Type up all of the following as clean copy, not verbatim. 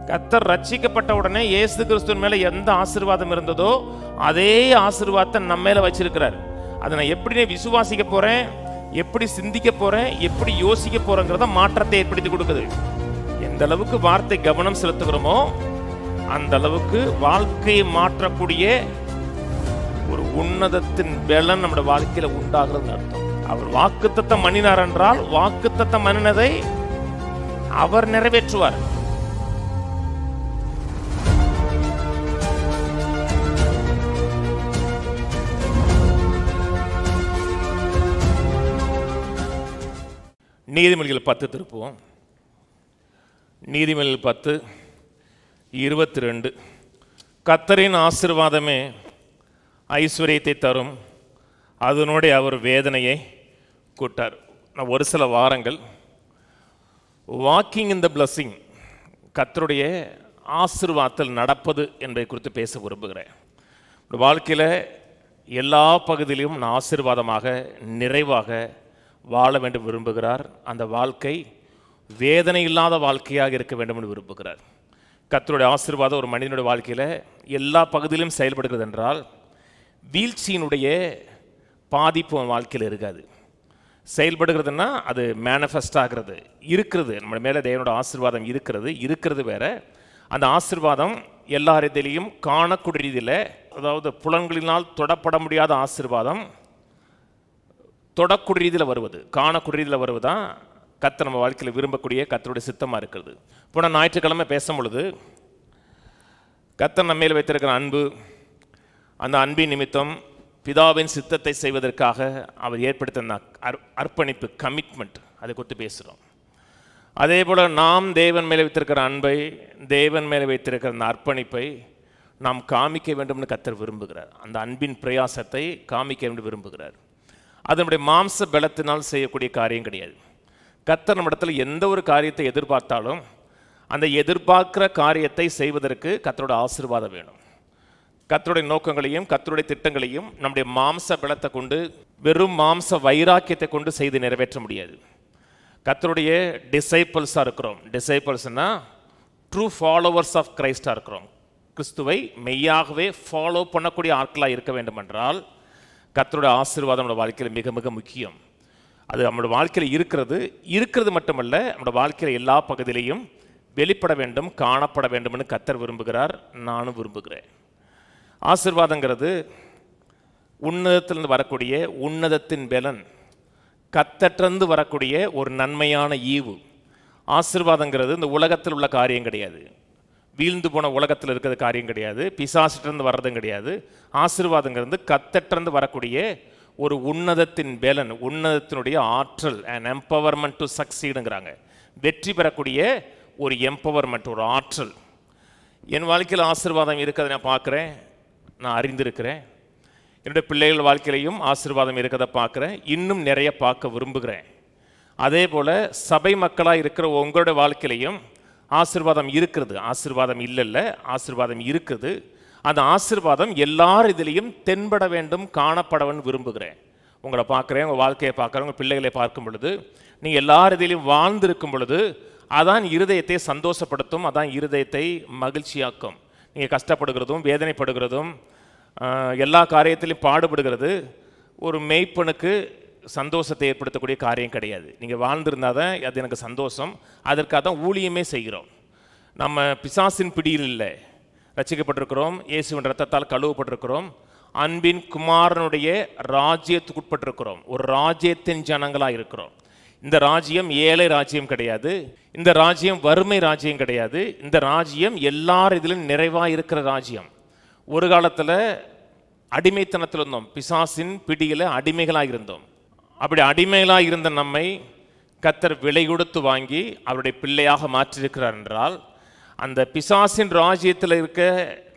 கர்த்தர் ரட்சிக்கப்பட்ட உடனே இயேசு கிறிஸ்துவின் மேல எந்த ஆசீர்வாதம் இருந்ததோ அதே ஆசீர்வாதத்தை நம்ம மேல வச்சிருக்கிறார். அதை நான் எப்படி விசுவாசிக்க போறேன், எப்படி சிந்திக்க போறேன், எப்படி யோசிக்க போறேங்கிறத மாற்றத்தை ஏற்படுத்தி கொடுக்குது. எந்த அளவுக்கு வார்த்தை கவனம் செலுத்துகிறோமோ அந்த அளவுக்கு வாழ்க்கையை மாற்றக்கூடிய ஒரு உன்னதத்தின் பலன் நம்முடைய வாழ்க்கையில உண்டாகிறது அர்த்தம். அவர் வாக்குத்தத்தம் பண்ணினார் என்றால் வாக்குத்தத்தம் பண்ணினதை அவர் நிறைவேற்றுவார். நீதிமொழிகள் 10 திருப்புவோம். நீதிமொழிகள் 10:22. கர்த்தரின் ஆசீர்வாதமே ஐஸ்வர்யத்தை தரும், அதனுடைய அவர் வேதனையை கூட்டார். நான் ஒரு சில வாரங்கள் வாக்கிங் இன் த பிளஸிங், கர்த்தருடைய ஆசீர்வாதத்தில் நடப்பது என்பதை குறித்து பேச விரும்புகிறேன். வாழ்க்கையில் எல்லா பகுதியிலும் நான் ஆசீர்வாதமாக நிறைவாக வாழ வேண்டும் விரும்புகிறார். அந்த வாழ்க்கை வேதனை இல்லாத வாழ்க்கையாக இருக்க வேண்டும் என்று விரும்புகிறார். கர்த்தருடைய ஆசீர்வாதம் ஒரு மனிதனுடைய வாழ்க்கையில் எல்லா பகுதியிலும் செயல்படுகிறது என்றால் வீழ்ச்சியினுடைய பாதிப்பு வாழ்க்கையில் இருக்காது. செயல்படுகிறதுனா அது மேனிஃபெஸ்ட் ஆகிறது, இருக்கிறது. நம்ம மேலே தேவனோட ஆசீர்வாதம் இருக்கிறது வேற. அந்த ஆசீர்வாதம் எல்லாரிடையிலையும் காணக்கூடிய ரீதியில், அதாவது புலன்களினால் தொடப்பட முடியாத ஆசீர்வாதம் தொடக்கூடிய ரீதியில் வருவது, காணக்கூடிய ரீதியில் வருவதுதான் கர்த்தர் நம்ம வாழ்க்கையில் விரும்பக்கூடிய கர்த்தருடைய சித்தமாக இருக்கிறது. போன ஞாயிற்றுக்கிழமை பேசும்பொழுது கர்த்தர் நம்ம மேல் வைத்திருக்கிற அன்பு, அந்த அன்பின் நிமித்தம் பிதாவின் சித்தத்தை செய்வதற்காக அவர் ஏற்படுத்தின அர்ப்பணிப்பு, கமிட்மெண்ட், அதை குறித்து பேசுகிறோம். அதே போல் நாம் தேவன் மேலே வைத்திருக்கிற அன்பை, தேவன் மேலே வைத்திருக்கிற அந்த அர்ப்பணிப்பை நாம் காமிக்க வேண்டும்னு கர்த்தர் விரும்புகிறார். அந்த அன்பின் பிரயாசத்தை காமிக்க வேண்டும் விரும்புகிறார். அதனுடைய மாம்ச பலத்தினால் செய்யக்கூடிய காரியம் கிடையாது. கர்த்தர் நம்மிடத்தில் எந்த ஒரு காரியத்தை எதிர்பார்த்தாலும் அந்த எதிர்பார்க்கிற காரியத்தை செய்வதற்கு கர்த்தரோட ஆசீர்வாதம் வேணும். கர்த்தருடைய நோக்கங்களையும் கர்த்தருடைய திட்டங்களையும் நம்முடைய மாம்ச பலத்தை கொண்டு, வெறும் மாம்ச வைராக்கியத்தை கொண்டு செய்து நிறைவேற்ற முடியாது. கர்த்தருடைய டிசைபிள்ஸாக இருக்கிறோம். டிசைபிள்ஸ்னா ட்ரூ ஃபாலோவர்ஸ் ஆஃப் கிரைஸ்டாக இருக்கிறோம். கிறிஸ்துவை மெய்யாகவே ஃபாலோ பண்ணக்கூடிய ஆட்களாக இருக்க வேண்டும் என்றால் கர்த்தருடைய ஆசீர்வாதம் நம்முடைய வாழ்க்கையில் மிக மிக முக்கியம். அது நம்முடைய வாழ்க்கையில் இருக்கிறது மட்டுமல்ல, நம்முடைய வாழ்க்கையில் எல்லா பகுதியிலையும் வெளிப்பட வேண்டும், காணப்பட வேண்டும்னு கர்த்தர் விரும்புகிறார், நானும் விரும்புகிறேன். ஆசீர்வாதங்கிறது உன்னதத்திலிருந்து வரக்கூடிய உன்னதத்தின் பலன், கர்த்தரிலிருந்து வரக்கூடிய ஒரு நன்மையான ஈவு. ஆசீர்வாதங்கிறது இந்த உலகத்தில் உள்ள காரியம் கிடையாது, வீழ்ந்து போன உலகத்தில் இருக்கிற காரியம் கிடையாது, பிசாசிட்டிருந்து வர்றதும் கிடையாது. ஆசீர்வாதங்கிறது கர்த்தரிலிருந்து வரக்கூடிய ஒரு உன்னதத்தின் பலன், உன்னதத்தினுடைய ஆற்றல், அண்ட் எம்பவர்மெண்ட் டு சக்சீடுங்கிறாங்க. வெற்றி பெறக்கூடிய ஒரு எம்பவர்மெண்ட், ஒரு ஆற்றல். என் வாழ்க்கையில் ஆசீர்வாதம் இருக்கிறத நான் பார்க்குறேன், நான் அறிந்திருக்கிறேன். என்னுடைய பிள்ளைகள் வாழ்க்கையிலையும் ஆசீர்வாதம் இருக்கிறத பார்க்குறேன், இன்னும் நிறைய பார்க்க விரும்புகிறேன். அதே போல் சபை மக்களாக இருக்கிற உங்களுடைய வாழ்க்கையிலையும் ஆசீர்வாதம் இருக்கிறது. ஆசீர்வாதம் இல்லைல்ல, ஆசீர்வாதம் இருக்குது. அந்த ஆசீர்வாதம் எல்லார் இதிலையும் தென்பட வேண்டும், காணப்படவன் விரும்புகிறேன். உங்களை பார்க்குறேன், உங்கள் வாழ்க்கையை பார்க்குறேன், உங்கள் பிள்ளைகளை பார்க்கும் பொழுது, நீங்கள் எல்லார் இதிலையும் வாழ்ந்திருக்கும் பொழுது அதான் இருதயத்தை சந்தோஷப்படுத்தும், அதான் இருதயத்தை மகிழ்ச்சியாக்கும். நீங்கள் கஷ்டப்படுகிறதும் வேதனைப்படுகிறதும் எல்லா காரியத்திலையும் பாடுபடுகிறது ஒரு மேய்ப்பனுக்கு சந்தோஷத்தை ஏற்படுத்தக்கூடிய காரியம் கிடையாது. நீங்கள் வாழ்ந்திருந்தால் தான் அது எனக்கு சந்தோஷம். அதற்காக தான் ஊழியமே செய்கிறோம். நம்ம பிசாசின் பிடியில் இல்லை, ரட்சிக்கப்பட்டிருக்கிறோம், இயேசுவின் ரத்தத்தால் கழுவப்பட்டிருக்கிறோம், அன்பின் குமாரனுடைய ராஜ்யத்துக்குட்பட்டிருக்கிறோம், ஒரு ராஜ்யத்தின் ஜனங்களாக இருக்கிறோம். இந்த ராஜ்யம் ஏழை ராஜ்யம் கிடையாது, இந்த ராஜ்யம் வறுமை ராஜ்யம் கிடையாது, இந்த ராஜ்யம் எல்லார் இதிலும் நிறைவாக இருக்கிற ராஜ்யம். ஒரு காலத்தில் அடிமைத்தனத்தில் இருந்தோம், பிசாசின் பிடியில் அடிமைகளாக இருந்தோம். அப்படி அடிமைகளாக இருந்த நம்மை கர்த்தர் விலை கொடுத்து வாங்கி அவருடைய பிள்ளையாக மாற்றியிருக்கிறார் என்றால், அந்த பிசாசின் ராஜ்யத்தில் இருக்க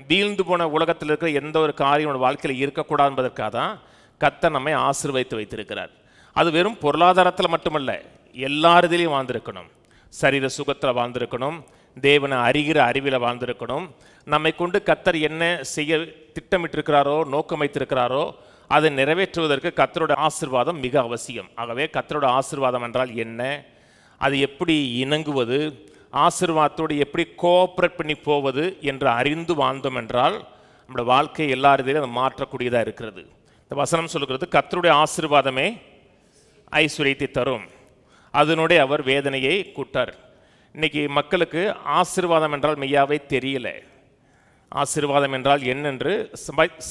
வீழ்ந்து போன உலகத்தில் இருக்கிற எந்த ஒரு காரியம் வாழ்க்கையில் இருக்கக்கூடாது என்பதற்காக தான் கர்த்தர் நம்மை ஆசீர்வதித்து வைத்திருக்கிறார். அது வெறும் பொருளாதாரத்தில் மட்டுமல்ல, எல்லாரிதிலையும் வாழ்ந்திருக்கணும். சரீர சுகத்தில் வாழ்ந்திருக்கணும், தேவனை அறிகிற அறிவில் வாழ்ந்திருக்கணும். நம்மை கொண்டு கர்த்தர் என்ன செய்ய திட்டமிட்டிருக்கிறாரோ, நோக்கம் வைத்திருக்கிறாரோ அதை நிறைவேற்றுவதற்கு கர்த்தரோட ஆசீர்வாதம் மிக அவசியம். ஆகவே கர்த்தரோட ஆசீர்வாதம் என்றால் என்ன, அது எப்படி இணங்குவது, ஆசீர்வாதத்தோடு எப்படி கோஆப்ரேட் பண்ணி போவது என்று அறிந்து வாழ்ந்தோம் என்றால் நம்முடைய வாழ்க்கை எல்லா ரீதியிலும் அதை மாற்றக்கூடியதாக இருக்கிறது. இந்த வசனம் சொல்லுகிறது, கர்த்தருடைய ஆசீர்வாதமே ஐஸ்வர்யத்தை தரும், அதனுடைய அவர் வேதனையை கூட்டார். இன்னைக்கு மக்களுக்கு ஆசீர்வாதம் என்றால் மெய்யாவே தெரியல. ஆசீர்வாதம் என்றால் என்னென்று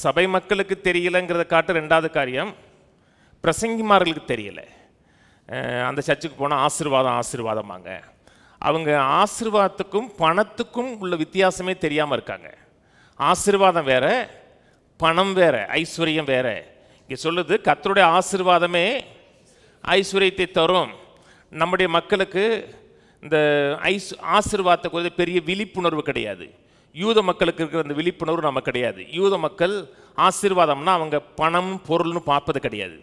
சபை மக்களுக்கு தெரியலைங்கிறத காட்டு. ரெண்டாவது காரியம், பிரசங்கிமார்களுக்கு தெரியல. அந்த சர்ச்சுக்கு போனால் ஆசீர்வாதமாங்க. அவங்க ஆசீர்வாதத்துக்கும் பணத்துக்கும் உள்ள வித்தியாசமே தெரியாமல் இருக்காங்க. ஆசீர்வாதம் வேற, பணம் வேற, ஐஸ்வர்யம் வேற. இங்கே சொல்லுது, கர்த்தருடைய ஆசீர்வாதமே ஐஸ்வர்யத்தை தரும். நம்முடைய மக்களுக்கு இந்த ஆசீர்வாதத்தை குறித்து பெரிய விழிப்புணர்வு கிடையாது. யூத மக்களுக்கு இருக்கிற அந்த விழிப்புணர்வு நமக்கு கிடையாது. யூத மக்கள் ஆசீர்வாதம்னா அவங்க பணம் பொருள்னு பார்ப்பது கிடையாது.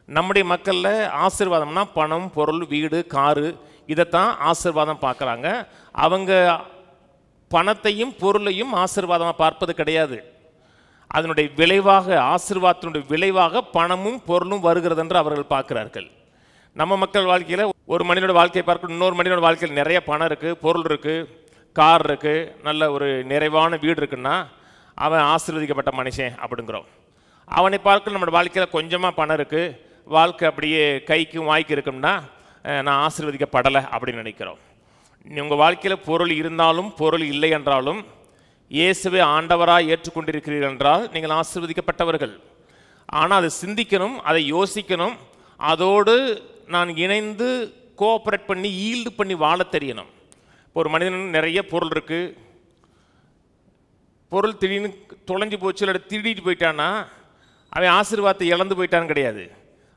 நம்முடைய மக்களில் ஆசீர்வாதம்னா பணம், பொருள், வீடு, காரு, இதைத்தான் ஆசீர்வாதம் பார்க்குறாங்க. அவங்க பணத்தையும் பொருளையும் ஆசீர்வாதமாக பார்ப்பது கிடையாது. அதனுடைய விளைவாக, ஆசீர்வாதத்தினுடைய விளைவாக பணமும் பொருளும் வருகிறது என்று அவர்கள் பார்க்கிறார்கள். நம்ம மக்கள் வாழ்க்கையில் ஒரு மனிதனோட வாழ்க்கையை பார்க்க, இன்னொரு மனிதனோட வாழ்க்கையில் நிறைய பணம் இருக்குது, பொருள் இருக்குது, கார் இருக்குது, நல்ல ஒரு நிறைவான வீடு இருக்குன்னா அவன் ஆசீர்வதிக்கப்பட்ட மனுஷன் அப்படிங்கிறோம். அவனை பார்க்க நம்மளோட வாழ்க்கையில் கொஞ்சமாக பணம் இருக்குது, வாழ்க்கை அப்படியே கைக்கும் வாய்க்கு இருக்கும்னா நான் ஆசீர்வதிக்கப்படலை அப்படின்னு நினைக்கிறோம். உங்கள் வாழ்க்கையில் பொருள் இருந்தாலும் பொருள் இல்லை என்றாலும் இயேசுவை ஆண்டவராக ஏற்றுக்கொண்டிருக்கிறீர்கள் என்றால் நீங்கள் ஆசீர்வதிக்கப்பட்டவர்கள். ஆனால் அதை சிந்திக்கணும், அதை யோசிக்கணும், அதோடு நான் இணைந்து கோஆப்ரேட் பண்ணி ஈல்டு பண்ணி வாழ தெரியணும். இப்போ ஒரு மனிதன் நிறைய பொருள் இருக்குது, பொருள் திடீர்னு தொலைஞ்சு போச்சு இல்லை திருடிட்டு போயிட்டான்னா அவன் ஆசீர்வாதத்தை இழந்து போயிட்டான்னு கிடையாது.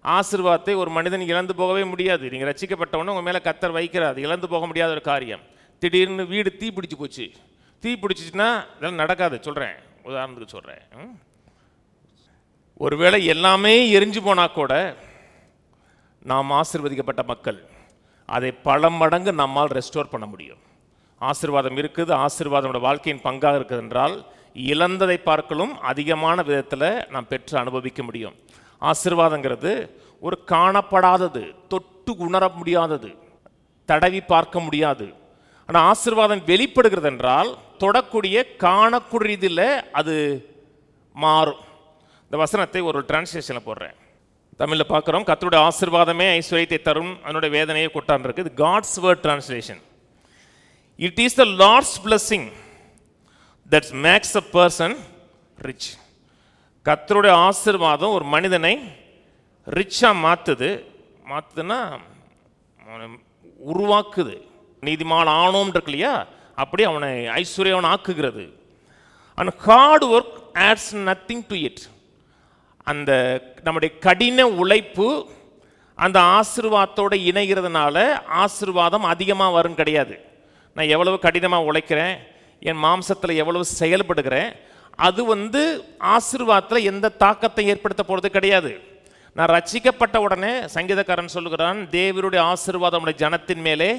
ஆசீர்வாதத்தை ஒரு மனிதன் இழந்து போகவே முடியாது. நீங்கள் ரட்சிக்கப்பட்டவொன்னே உங்கள் மேலே கர்த்தர் வைக்கிறார், இழந்து போக முடியாத ஒரு காரியம். திடீர்னு வீடு தீ பிடிச்சி போச்சு, தீ பிடிச்சிச்சுன்னா இதெல்லாம் நடக்காது. சொல்கிறேன், உதாரணத்துக்கு சொல்கிறேன். ஒருவேளை எல்லாமே எரிஞ்சு போனால் கூட நாம் ஆசீர்வதிக்கப்பட்ட மக்கள், அதை பல மடங்கு நம்மால் ரெஸ்டோர் பண்ண முடியும். ஆசீர்வாதம் இருக்குது, ஆசீர்வாதம் வாழ்க்கையின் பங்காக இருக்குது என்றால் இழந்ததை பார்க்கலும் அதிகமான விதத்தில் நாம் பெற்று அனுபவிக்க முடியும். ஆசீர்வாதங்கிறது ஒரு காணப்படாதது, தொட்டு உணர முடியாதது, தடவி பார்க்க முடியாது. ஆனால் ஆசீர்வாதம் வெளிப்படுகிறது என்றால் தொடக்கூடிய காணக்கூடியதில் அது மாறும். இந்த வசனத்தை ஒரு டிரான்ஸ்லேஷனில் போடுறேன். தமிழில் பார்க்குறோம், கர்த்தருடைய ஆசீர்வாதமே ஐஸ்வர்யத்தை தரும், அதனுடைய வேதனையை கொட்டான் இருக்கு. இது God's word translation. It is the Lord's blessing that makes a person rich. கர்த்தருடைய ஆசீர்வாதம் ஒரு மனிதனை ரிச்சாக மாற்றுதுன்னா உருவாக்குது. நீதிமான் ஆனோம் இருக்கு இல்லையா, அப்படி அவனை ஐஸ்வர்யவன் ஆக்குகிறது. And hard work adds nothing to it. அந்த நம்முடைய கடின உழைப்பு அந்த ஆசீர்வாதத்தோடு இணைகிறதுனால ஆசீர்வாதம் அதிகமாக வரும் கிடையாது. நான் எவ்வளவு கடினமாக உழைக்கிறேன், என் மாம்சத்தில் எவ்வளவு செயல்படுகிறேன், அது ஆசீர்வாதத்தில் எந்த தாக்கத்தை ஏற்படுத்த போகிறது கிடையாது. நான் ரட்சிக்கப்பட்ட உடனே சங்கீதக்காரன் சொல்லுகிறான், தேவனுடைய ஆசீர்வாதம் நம்முடைய ஜனத்தின் மேலே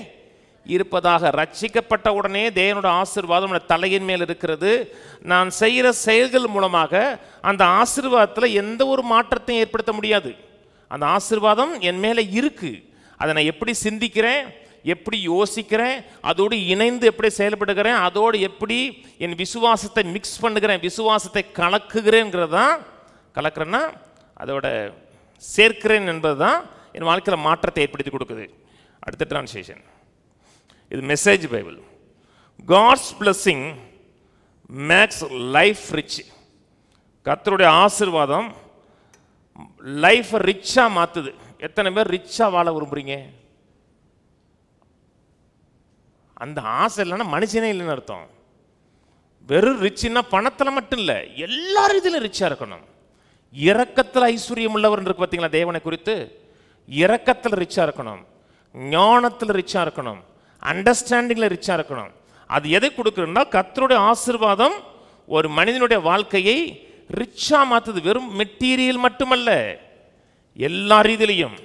இருப்பதாக. ரட்சிக்கப்பட்ட உடனே தேவனுடைய ஆசீர்வாதம் நம்முடைய தலையின் மேல் இருக்கிறது. நான் செய்கிற செயல்கள் மூலமாக அந்த ஆசீர்வாதத்தில் எந்த ஒரு மாற்றத்தையும் ஏற்படுத்த முடியாது. அந்த ஆசீர்வாதம் என் மேலே இருக்குது. அதை நான் எப்படி சிந்திக்கிறேன், எப்படி யோசிக்கிறேன், அதோடு இணைந்து எப்படி செயல்படுகிறேன், அதோடு எப்படி என் விசுவாசத்தை மிக்ஸ் பண்ணுகிறேன், விசுவாசத்தை கலக்குகிறேங்கிறது தான், கலக்கிறேன்னா அதோட சேர்க்கிறேன் என்பது தான் என் வாழ்க்கையில் மாற்றத்தை ஏற்படுத்தி கொடுக்குது. அடுத்த டிரான்ஸ்லேஷன், இது message Bible. God's blessing makes life rich. கர்த்தருடைய ஆசீர்வாதம் லைஃப்பை ரிச்சாக மாற்றுது. எத்தனை பேர் ரிச்சாக வாழ விரும்புகிறீங்க? அந்த ஆசை இல்லைன்னா மனுஷனே இல்லைன்னு அர்த்தம். வெறும் ரிச்சுன்னா பணத்தில் மட்டும் இல்லை, எல்லா ரீதியிலும் ரிச்சாக இருக்கணும். இரக்கத்தில் ஐஸ்வர்யம் உள்ளவர் இருக்கு பார்த்தீங்களா, தேவனை குறித்து இரக்கத்தில் ரிச்சாக இருக்கணும், ஞானத்தில் ரிச்சாக இருக்கணும், அண்டர்ஸ்டாண்டிங்கில் ரிச்சாக இருக்கணும். அது எதை கொடுக்குறதுன்னா கர்த்தருடைய ஆசீர்வாதம் ஒரு மனிதனுடைய வாழ்க்கையை ரிச்சாக மாற்றுது. வெறும் மெட்டீரியல் மட்டுமல்ல, எல்லா ரீதியிலையும்.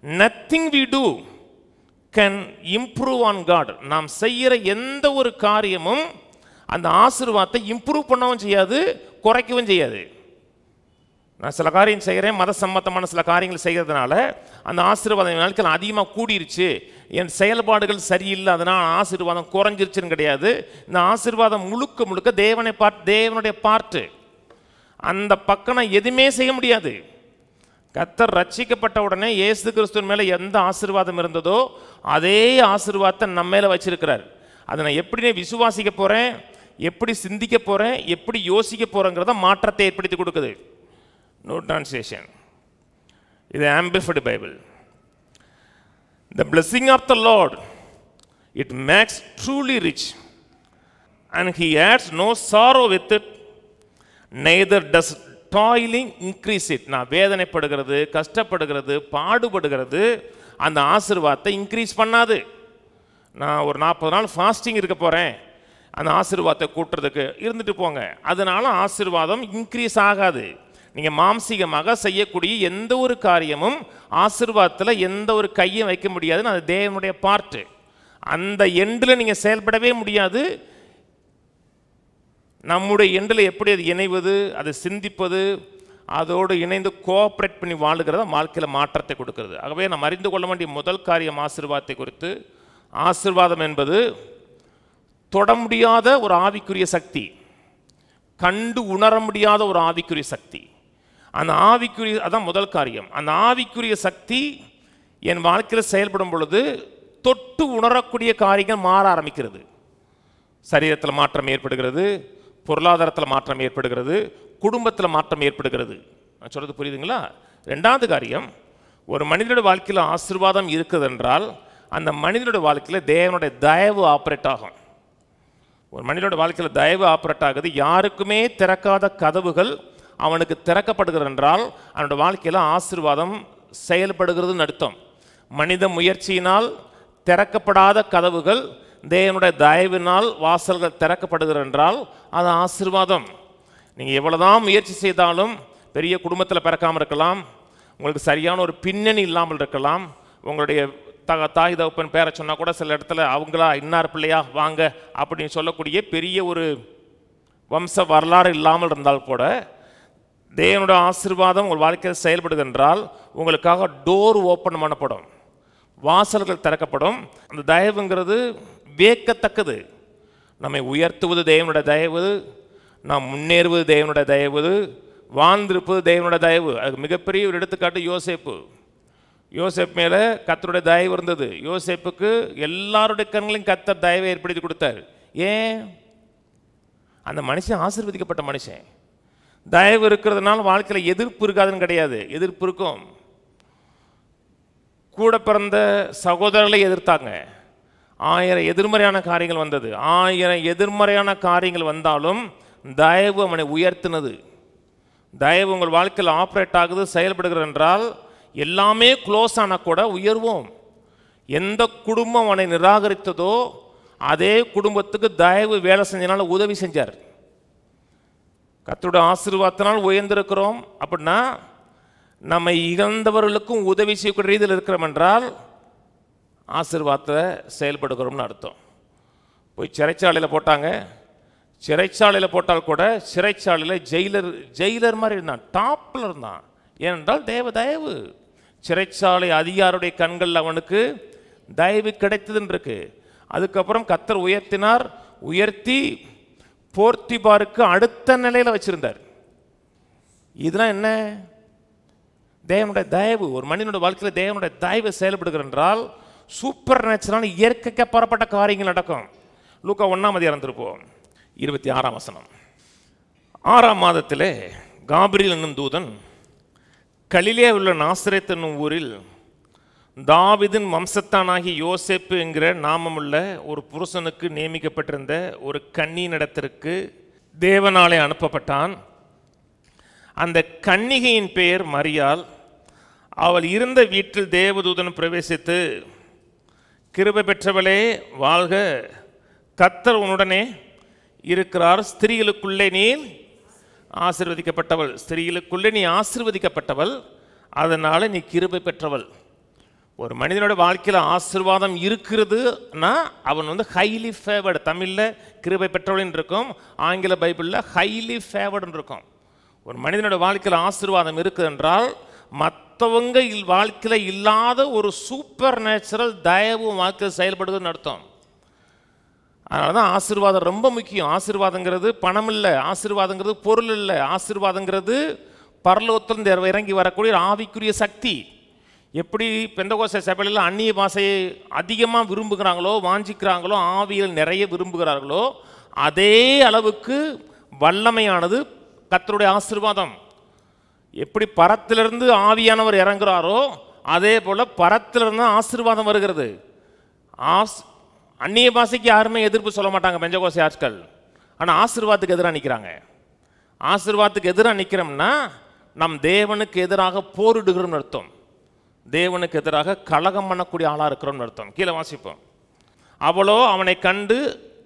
Nothing we do can improve on God. நாம் செய்கிற எந்த ஒரு காரியமும் அந்த ஆசீர்வாதத்தை இம்ப்ரூவ் பண்ணவும் செய்யாது, குறைக்கவும் செய்யாது. நான் சில காரியம் செய்கிறேன், மத சம்பந்தமான சில காரியங்கள் செய்கிறதுனால அந்த ஆசீர்வாதம் என் வாழ்க்கையில் அதிகமாக கூடிருச்சு, என் செயல்பாடுகள் சரியில்லை அதனால் ஆசீர்வாதம் குறைஞ்சிருச்சுன்னு கிடையாது. இந்த ஆசீர்வாதம் முழுக்க முழுக்க தேவனுடைய பார்ட்டு. அந்த பக்கம் நான் எதுவுமே செய்ய முடியாது. கர்த்தர் ரட்சிக்கப்பட்ட உடனே இயேசு கிறிஸ்துவின் மேலே எந்த ஆசீர்வாதம் இருந்ததோ அதே ஆசீர்வாதத்தை நம்ம மேலே வச்சிருக்கிறார். அதை நான் எப்படி விசுவாசிக்க போகிறேன், எப்படி சிந்திக்க போகிறேன், எப்படி யோசிக்க போகிறேங்கிறத மாற்றத்தை ஏற்படுத்தி கொடுக்குது. நோ ட்ரான்ஸ்லேஷன், இது amplified Bible. The blessing of the Lord, it makes truly rich, and he adds no sorrow with it, neither does toiling increase it. நான் வேதனைப்படுகிறது, கஷ்டப்படுகிறது, பாடுபடுகிறது அந்த ஆசீர்வாதத்தை இன்க்ரீஸ் பண்ணாது. நான் ஒரு 40 நாள் ஃபாஸ்டிங் இருக்க போகிறேன், அந்த ஆசீர்வாதத்தை கூட்டுறதுக்கு இருந்துட்டு போங்க, அதனால ஆசீர்வாதம் இன்க்ரீஸ் ஆகாது. நீங்கள் மாம்சீகமாக செய்யக்கூடிய எந்த ஒரு காரியமும் ஆசீர்வாதத்தில் எந்த ஒரு கையும் வைக்க முடியாதுன்னு அது தேவனுடைய பார்ட்டு. அந்த எண்டில் நீங்கள் செயல்படவே முடியாது. நம்முடைய எண்டில் எப்படி அது இணைவது, அதை சிந்திப்பது, அதோடு இணைந்து கோஆப்ரேட் பண்ணி வாழுகிறத வாழ்க்கையில் மாற்றத்தை கொடுக்கிறது. ஆகவே நாம் அறிந்து கொள்ள வேண்டிய முதல் காரியம் ஆசீர்வாதத்தை குறித்து, ஆசீர்வாதம் என்பது தொட முடியாத ஒரு ஆவிக்குரிய சக்தி, கண்டு உணர முடியாத ஒரு ஆவிக்குரிய சக்தி. அந்த ஆவிக்குரிய, அதான் முதல் காரியம். அந்த ஆவிக்குரிய சக்தி என் வாழ்க்கையில் செயல்படும் பொழுது தொட்டு உணரக்கூடிய காரியங்கள் மாற ஆரம்பிக்கிறது. சரீரத்தில் மாற்றம் ஏற்படுகிறது, பொருளாதாரத்தில் மாற்றம் ஏற்படுகிறது, குடும்பத்தில் மாற்றம் ஏற்படுகிறது. நான் சொல்கிறது புரியுதுங்களா? ரெண்டாவது காரியம், ஒரு மனிதனுடைய வாழ்க்கையில் ஆசீர்வாதம் இருக்குது என்றால் அந்த மனிதனுடைய வாழ்க்கையில் தேவனுடைய தயவு ஆப்ரேட் ஆகும். ஒரு மனிதனுடைய வாழ்க்கையில் தயவு ஆப்ரேட் ஆகுது. யாருக்குமே திறக்காத கதவுகள் அவனுக்கு திறக்கப்படுகிறது என்றால் அவனுடைய வாழ்க்கையில் ஆசீர்வாதம் செயல்படுகிறதுன்னு அர்த்தம். மனித முயற்சியினால் திறக்கப்படாத கதவுகள் தேவனுடைய தயவினால் வாசல்கள் திறக்கப்படுகிறது என்றால் அது ஆசீர்வாதம். நீங்கள் எவ்வளோதான் முயற்சி செய்தாலும் பெரிய குடும்பத்தில் பிறக்காமல் இருக்கலாம், உங்களுக்கு சரியான ஒரு பின்னணி இல்லாமல் இருக்கலாம், உங்களுடைய தாய் தகப்பன் பேரை சொன்னால் கூட சில இடத்துல அவங்களா இன்னார் பிள்ளையா வாங்க அப்படின்னு சொல்லக்கூடிய பெரிய ஒரு வம்ச வரலாறு இல்லாமல் இருந்தால் கூட தேவனுடைய ஆசீர்வாதம் உங்கள் வாழ்க்கையில் செயல்படுது என்றால் உங்களுக்காக டோர் ஓப்பன் பண்ணப்படும், வாசல்கள் திறக்கப்படும். அந்த தயவுங்கிறது வியக்கத்தக்கது. நம்மை உயர்த்துவது தேவனுடைய தயவு, நாம் முன்னேறுவது தேவனுடைய தயவு, வாழ்ந்திருப்பது தேவனுடைய தயவு. அதுக்கு மிகப்பெரிய ஒரு எடுத்துக்காட்டு யோசேப்பு. யோசேப்பு மேலே கர்த்தருடைய தயவு இருந்தது. யோசேப்புக்கு எல்லாருடைய கண்களையும் கர்த்தர் தயவை ஏற்படுத்தி கொடுத்தார். ஏன்? அந்த மனுஷன் ஆசீர்வதிக்கப்பட்ட மனுஷன். தயவு இருக்கிறதுனால வாழ்க்கையில் எதிர்ப்பு இருக்காதுன்னு கிடையாது, எதிர்ப்பு இருக்கும். கூட பிறந்த சகோதரர்களை எதிர்த்தாங்க, 1000 எதிர்மறையான காரியங்கள் வந்தது. 1000 எதிர்மறையான காரியங்கள் வந்தாலும் தயவு அவனை உயர்த்தினது. தயவு உங்கள் வாழ்க்கையில் ஆப்ரேட் ஆகுது, செயல்படுகிறது என்றால் எல்லாமே க்ளோஸ் ஆனால் கூட உயர்வோம். எந்த குடும்பம் அவனை நிராகரித்ததோ அதே குடும்பத்துக்கு தயவு வேலை செஞ்சனால உதவி செஞ்சார். கர்த்தருடைய ஆசீர்வாதத்தினால் உயர்ந்திருக்கிறோம் அப்படின்னா நம்ம இழந்தவர்களுக்கும் உதவி செய்யக்கூடிய ரீதியில் இருக்கிறோம் என்றால் ஆசீர்வாதத்தை செயல்படுகிறோம்னு அர்த்தம். போய் சிறைச்சாலையில் போட்டாங்க, சிறைச்சாலையில் போட்டால் கூட சிறைச்சாலையில் ஜெயிலர் மாதிரி இருந்தான், டாப்பில் இருந்தான். ஏனென்றால் தயவு. சிறைச்சாலை அதிகாரியுடைய கண்கள் அவனுக்கு தயவு கிடைத்ததுன்னு இருக்கு. அதுக்கப்புறம் கர்த்தர் உயர்த்தினார், உயர்த்தி போர்த்திபாருக்கு அடுத்த நிலையில் வச்சிருந்தார். இதெல்லாம் என்ன? தேவனுடைய தயவு. ஒரு மனிதனுடைய வாழ்க்கையில் தேவனுடைய தயவு செயல்படுகிறது என்றால் சூப்பர் நேச்சுரலான இயற்கைக்கு அப்பாற்பட்ட காரியங்கள் நடக்கும். லூக்கா 1ஆம் அதிகாரம் திருப்போம், 26ஆம் வசனம். 6ஆம் மாதத்திலே காபிரியேல் என்னும் தூதன் கலிலேயா உள்ள நாசரேத் என்னும் ஊரில் தாவீதின் வம்சத்தானாகி யோசேப்பு என்கிற நாமமுள்ள ஒரு புருஷனுக்கு நியமிக்கப்பட்டிருந்த ஒரு கன்னியினிடத்திற்கு தேவனாலே அனுப்பப்பட்டான். அந்த கன்னிகையின் பெயர் மரியாள். அவள் இருந்த வீட்டில் தேவதூதன் பிரவேசித்து, கிருபை பெற்றவளே வாழ்க, கர்த்தர் உன்னுடனே இருக்கிறார், ஸ்திரீகளுக்குள்ளே நீ ஆசீர்வதிக்கப்பட்டவள், ஸ்திரீகளுக்குள்ளே நீ ஆசீர்வதிக்கப்பட்டவள், அதனால் நீ கிருபை பெற்றவள். ஒரு மனிதனோட வாழ்க்கையில் ஆசீர்வாதம் இருக்கிறதுனா அவன் ஹைலி ஃபேவர்டு. தமிழில் கிருபை பெற்றவள்னு இருக்கும், ஆங்கில பைபிளில் ஹைலி ஃபேவர்டுன்னு இருக்கும். ஒரு மனிதனோட வாழ்க்கையில் ஆசீர்வாதம் இருக்குது என்றால் மற்றவங்க வாழ்க்கையில் இல்லாத ஒரு சூப்பர் நேச்சுரல் தயவு வாழ்க்கையில் செயல்படுதுன்னு அர்த்தம். அதனால தான் ஆசீர்வாதம் ரொம்ப முக்கியம். ஆசீர்வாதங்கிறது பணம் இல்லை, ஆசீர்வாதங்கிறது பொருள் இல்லை, ஆசீர்வாதங்கிறது பரலோகத்திலிருந்து இறங்கி வரக்கூடிய ஆவிக்குரிய சக்தி. எப்படி பெந்தகோஸ்தே சபையில் அந்நிய பாஷையை அதிகமாக விரும்புகிறாங்களோ, வாஞ்சிக்கிறாங்களோ, ஆவியில் நிறைய விரும்புகிறார்களோ, அதே அளவுக்கு வல்லமையானது கர்த்தருடைய ஆசீர்வாதம். எப்படி பரத்திலிருந்து ஆவியானவர் இறங்குறாரோ அதே போல் பரத்திலிருந்து ஆசீர்வாதம் வருகிறது. அந்நிய பாஷைக்கு யாருமே எதிர்ப்பு சொல்ல மாட்டாங்க பெந்தகோஸ்தே ஆட்கள். ஆனால் ஆசீர்வாதத்துக்கு எதிராக நிற்கிறாங்க. ஆசீர்வாதத்துக்கு எதிராக நிற்கிறோம்னா நம் தேவனுக்கு எதிராக போரிடுகிறோம்னு அர்த்தம். தேவனுக்கு எதிராக கலகம் பண்ணக்கூடிய ஆளாக இருக்கிறோம்னு அர்த்தம். கீழே வாசிப்போம். அவளோ அவனை கண்டு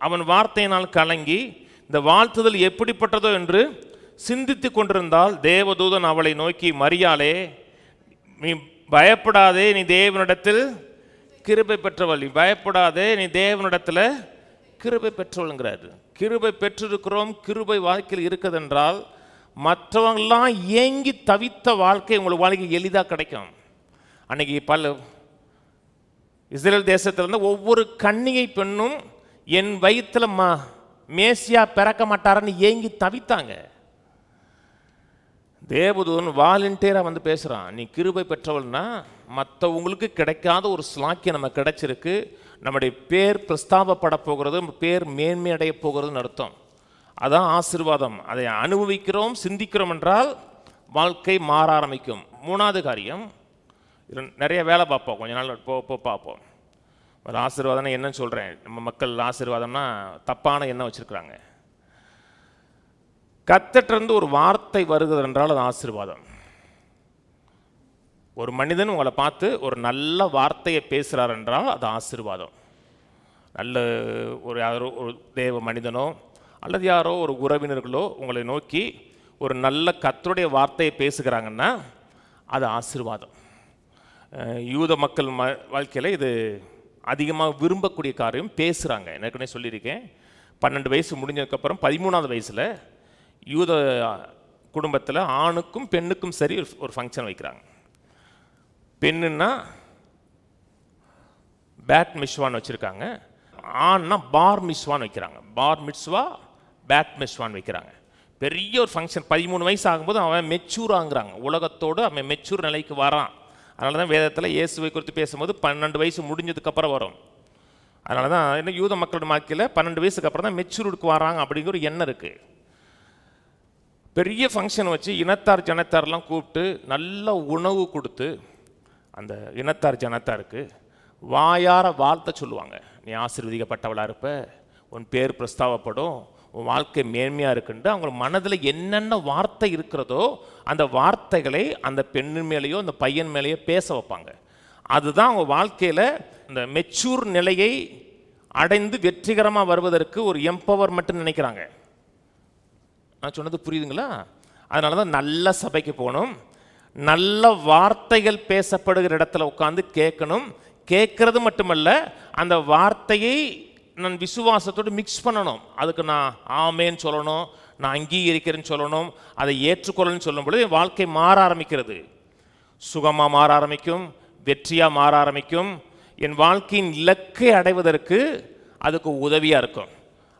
அவன் வார்த்தையினால் கலங்கி இந்த வாழ்த்துதல் எப்படிப்பட்டதோ என்று சிந்தித்து கொண்டிருந்தால் தேவதூதன் அவளை நோக்கி, மரியாளே, நீ பயப்படாதே, நீ தேவனிடத்தில் கிருபை பெற்றவள், நீ பயப்படாதே, நீ தேவனிடத்தில் கிருபை பெற்றவள்ங்கிறாரு. கிருபை பெற்றிருக்கிறோம். கிருபை வாழ்க்கையில் இருக்குது என்றால் மற்றவங்களாம் ஏங்கி தவித்த வாழ்க்கை உங்களுக்கு வாழ்க்கை எளிதாக கிடைக்கும். அன்னைக்கு பல இஸ்ரேல் தேசத்திலிருந்து ஒவ்வொரு கன்னிகை பெண்ணும் என் வயிற்றில் மேசியா பிறக்க மாட்டாரன்னு ஏங்கி தவித்தாங்க. தேவதூதன் வாலண்டியராக வந்து பேசுகிறான், நீ கிருபை பெற்றவள்னா மற்றவங்களுக்கு கிடைக்காத ஒரு ஸ்லாக்கியம் நமக்கு கிடைச்சிருக்கு, நம்முடைய பேர் பிரஸ்தாபப்பட போகிறது, பேர் மேன்மையடைய போகிறதுன்னு அர்த்தம். அதான் ஆசீர்வாதம். அதை அனுபவிக்கிறோம், சிந்திக்கிறோம் என்றால் வாழ்க்கை மாற ஆரம்பிக்கும். மூணாவது காரியம், நிறைய வேலை பார்ப்போம், கொஞ்ச நாள் பார்ப்போம். ஒரு ஆசீர்வாதம்னா என்னன்னு சொல்கிறேன். நம்ம மக்கள் ஆசீர்வாதம்னா தப்பான எண்ணம் வச்சுருக்குறாங்க. கர்த்தரிடமிருந்து ஒரு வார்த்தை வருகிறது என்றால் அது ஆசீர்வாதம். ஒரு மனிதன் உங்களை பார்த்து ஒரு நல்ல வார்த்தையை பேசுகிறார் என்றால் அது ஆசீர்வாதம். நல்ல யாரோ ஒரு தேவ மனிதனோ அல்லது யாரோ ஒரு உறவினர்களோ உங்களை நோக்கி ஒரு நல்ல கர்த்தருடைய வார்த்தையை பேசுகிறாங்கன்னா அது ஆசீர்வாதம். யூத மக்கள் வாழ்க்கையில் இது அதிகமாக விரும்பக்கூடிய காரியம். பேசுகிறாங்க. ஏற்கனவே சொல்லியிருக்கேன், 12 வயசு முடிஞ்சதுக்கப்புறம் 13வது வயசில் யூத குடும்பத்தில் ஆணுக்கும் பெண்ணுக்கும் சரி ஒரு ஃபங்க்ஷன் வைக்கிறாங்க. பெண்ணுன்னா பேட் மிஸ்வான்னு வச்சுருக்காங்க, ஆண்னா பார் மிஸ்வான்னு வைக்கிறாங்க. பார் மிட்ஸ்வா பேட் மிஸ்வான்னு வைக்கிறாங்க. பெரிய ஒரு ஃபங்க்ஷன். 13 வயசு ஆகும்போது அவன் மெச்சூர் ஆகுறாங்க, உலகத்தோடு அவன் மெச்சூர் நிலைக்கு வரான். அதனால தான் வேதத்தில் இயேசுவை குறித்து பேசும்போது 12 வயசு முடிஞ்சதுக்கப்புறம் வரும். அதனால தான் இன்னும் யூத மக்களோட வாழ்க்கையில் 12 வயசுக்கு அப்புறம் தான் மெச்சூருக்கு வராங்க அப்படிங்கிற ஒரு எண்ணம் இருக்குது. பெரிய ஃபங்க்ஷன் வச்சு இனத்தார் ஜனத்தாரெலாம் கூப்பிட்டு நல்ல உணவு கொடுத்து அந்த இனத்தார் ஜனத்தாருக்கு வாயார வார்த்தை சொல்லுவாங்க. நீ ஆசீர்வதிக்கப்பட்டவளாக இருப்ப, உன் பேர் பிரஸ்தாவப்படும், உன் வாழ்க்கை மேன்மையாக இருக்குன்ட்டு அவங்க மனதில் என்னென்ன வார்த்தை இருக்கிறதோ அந்த வார்த்தைகளை அந்த பெண்ணின் மேலேயோ அந்த பையன் மேலேயோ பேச வைப்பாங்க. அதுதான் அவங்க வாழ்க்கையில் இந்த மெச்சூர் நிலையை அடைந்து வெற்றிகரமாக வருவதற்கு ஒரு எம்பவர்மெண்ட் நினைக்கிறாங்க. நான் சொன்னது புரியுதுங்களா? அதனால தான் நல்ல சபைக்கு போகணும், நல்ல வார்த்தைகள் பேசப்படுகிற இடத்துல உட்காந்து கேட்கணும். கேட்கறது மட்டுமல்ல, அந்த வார்த்தையை நான் விசுவாசத்தோடு மிக்ஸ் பண்ணணும். அதுக்கு நான் ஆமேன்னு சொல்லணும், நான் அங்கீகரிக்கிறேன்னு சொல்லணும், அதை ஏற்றுக்கொள்ளணும்னு சொல்லும் பொழுது என் வாழ்க்கை மாற ஆரம்பிக்கிறது. சுகமாக மாற ஆரம்பிக்கும், வெற்றியாக மாற ஆரம்பிக்கும். என் வாழ்க்கையின் இலக்கை அடைவதற்கு அதுக்கு உதவியாக இருக்கும்.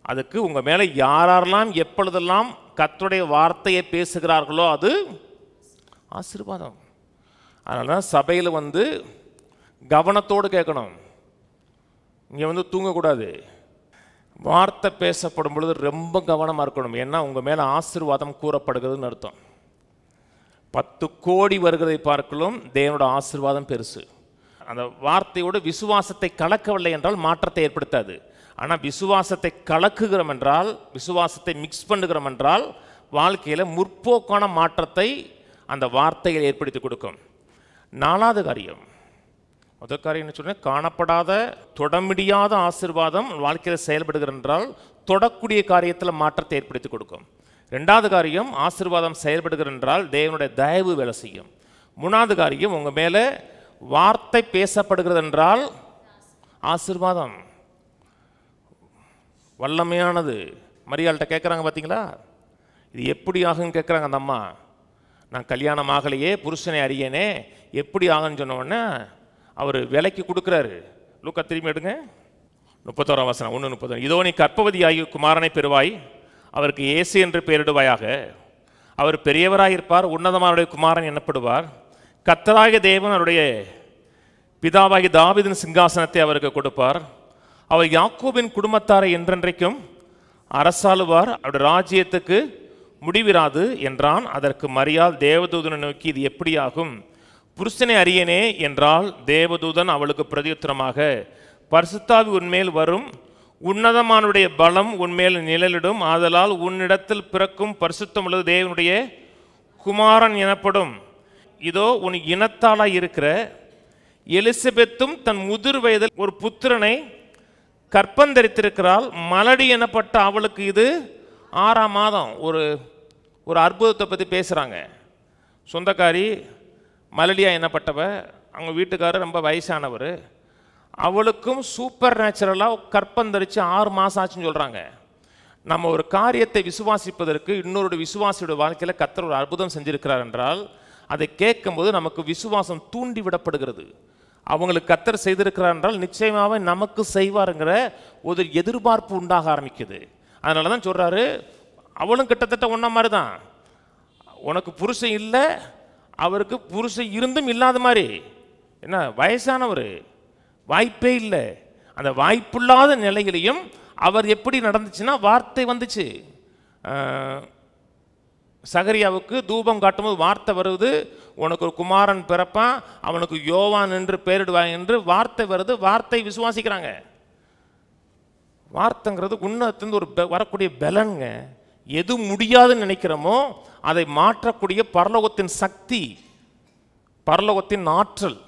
அதுக்கு உங்கள் மேலே யாரெல்லாம் எப்பொழுதெல்லாம் கர்த்தருடைய வார்த்தையை பேசுகிறார்களோ அது ஆசீர்வாதம். அதனால தான் சபையில் வந்து கவனத்தோடு கேட்கணும். இங்கே வந்து தூங்கக்கூடாது. வார்த்தை பேசப்படும் பொழுது ரொம்ப கவனமாக இருக்கணும். ஏன்னா உங்கள் மேலே ஆசீர்வாதம் கூறப்படுகிறதுன்னு அர்த்தம். 10 கோடி வருகிறதை பார்க்கலும் தேவனோட ஆசீர்வாதம் பெருசு. அந்த வார்த்தையோடு விசுவாசத்தை கலக்கவில்லை என்றால் மாற்றத்தை ஏற்படுத்தாது. ஆனால் விசுவாசத்தை கலக்குகிறோம் என்றால், விசுவாசத்தை மிக்ஸ் பண்ணுகிறோம் என்றால் வாழ்க்கையில் முற்போக்கான மாற்றத்தை அந்த வார்த்தைகள் ஏற்படுத்தி கொடுக்கும். 4வது காரியம், முதல் காரியம் என்ன சொன்னேன், காணப்படாத தொட முடியாத ஆசீர்வாதம் வாழ்க்கையில் செயல்படுகிற என்றால் தொடக்கூடிய காரியத்தில் மாற்றத்தை ஏற்படுத்தி கொடுக்கும். 2வது காரியம், ஆசீர்வாதம் செயல்படுகிற என்றால் தேவனுடைய தயவு வேலை செய்யும். 3வது காரியம், உங்கள் மேலே வார்த்தை பேசப்படுகிறது என்றால் ஆசீர்வாதம் வல்லமையானது. மரியாள்கிட்ட கேட்குறாங்க பார்த்தீங்களா, இது எப்படி ஆகுன்னு கேட்குறாங்க அந்த அம்மா. நான் கல்யாணம் ஆகலையே, புருஷனை அறியனே, எப்படி ஆகுன்னு சொன்ன உடனே அவர் விலைக்கு கொடுக்குறாரு. லூக்கா திரும்பி எடுங்க, 31 வசனம், 1:30. இதோ நீ கர்ப்பவதியாகி குமாரனை பெறுவாய், அவருக்கு இயேசு என்று பெயரிடுவாயாக. அவர் பெரியவராயிருப்பார், உன்னதமானுடைய குமாரன் எனப்படுவார். கர்த்தராகிய தேவன் அவருடைய பிதாவாகி தாவீதின் சிங்காசனத்தை அவருக்கு கொடுப்பார். அவர் யாக்கோபின் குடும்பத்தாரை என்றென்றைக்கும் அரசாளுவார், அவருடைய ராஜ்யத்துக்கு முடிவிராது என்றான். அதற்கு மரியாள் தேவதூதனை நோக்கி, இது எப்படி ஆகும்? புருஷனை அறியனே என்றால், தேவதூதன் அவளுக்கு பிரதியுத்தரமாக, பரிசுத்தாவி உன்மேல் வரும், உன்னதமானுடைய பலம் உன்மேல் நிழலிடும், ஆதலால் உன்னிடத்தில் பிறக்கும் பரிசுத்தமுள்ளது தேவனுடைய குமாரன் எனப்படும். இதோ உன் இனத்தாளாய் இருக்கிற எலிசபெத்தும் தன் முதிர் வயதில் ஒரு புத்திரனை கற்பந்தரித்திருக்கிறாள். மலடி எனப்பட்ட அவளுக்கு இது 6ஆம் மாதம். ஒரு அற்புதத்தை பற்றி பேசுகிறாங்க. சொந்தக்காரி மலடியா என்னப்பட்டவ, அவங்க வீட்டுக்காரர் ரொம்ப வயசானவர், அவளுக்கும் சூப்பர் நேச்சுரலாக கற்பந்தரித்து 6 மாதம் ஆச்சுன்னு சொல்கிறாங்க. நம்ம ஒரு காரியத்தை விசுவாசிப்பதற்கு இன்னொரு விசுவாசியோட வாழ்க்கையில் கர்த்தர் ஒரு அற்புதம் செஞ்சிருக்கிறார் என்றால் அதை கேட்கும்போது நமக்கு விசுவாசம் தூண்டி விடப்படுகிறது. அவங்களுக்கு கர்த்தர் செய்திருக்கிறார் என்றால் நிச்சயமாக நமக்கு செய்வாருங்கிற ஒரு எதிர்பார்ப்பு உண்டாக ஆரம்பிக்குது. அதனால தான் சொல்கிறாரு, அவளும் கிட்டத்தட்ட ஒன்றா மாதிரி தான். உனக்கு புருஷன் இல்லை, அவருக்கு புருஷன் இருந்தும் இல்லாத மாதிரி. என்ன, வயசானவர், வாய்ப்பே இல்லை. அந்த வாய்ப்பில்லாத நிலையிலையும் அவர் எப்படி நடந்துச்சுன்னா வார்த்தை வந்துச்சு. சகரியாவுக்கு தூபம் காட்டும்போது வார்த்தை வருது, உனக்கு ஒரு குமாரன் பிறப்பான், அவனுக்கு யோவான் என்று பெயரிடுவாங்க என்று வார்த்தை வருது. வார்த்தை விசுவாசிக்கிறாங்க. வார்த்தைங்கிறது உன்னதத்திலிருந்து ஒரு வரக்கூடிய பலனுங்க. எது முடியாதுன்னு நினைக்கிறோமோ அதை மாற்றக்கூடிய பரலோகத்தின் சக்தி, பரலோகத்தின் ஆற்றல்.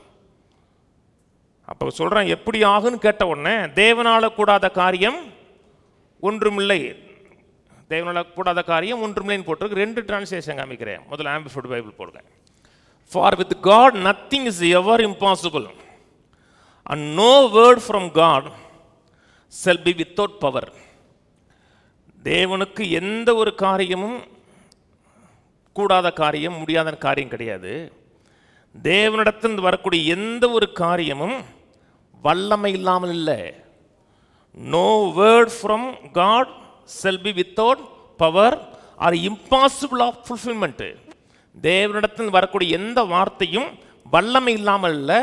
அப்போ சொல்கிறேன், எப்படி ஆகுன்னு கேட்ட உடனே தேவனால கூடாத காரியம் ஒன்றுமில்லை, தேவனால கூடாத காரியம் ஒன்றுமில்லைன்னு போட்டிருக்கு. 2 டிரான்ஸ்லேஷன் காமிக்கிறேன். முதல்ல ஆம்பிளிஃபைட் பைபிள் போடுங்க. For with God nothing is ever impossible and no word from God shall be without power. தேவனுக்கு எந்த ஒரு காரியமும் கூடாத காரியம், முடியாத காரியம் கிடையாது. தேவனிடத்தில் வரக்கூடிய எந்த ஒரு காரியமும் வல்லமை இல்லாமல் இல்லை. No word from God shall be without power or impossible of fulfillment. தேவனிடத்தில் வரக்கூடிய எந்த வார்த்தையும் வல்லமை இல்லாமல் இல்லை.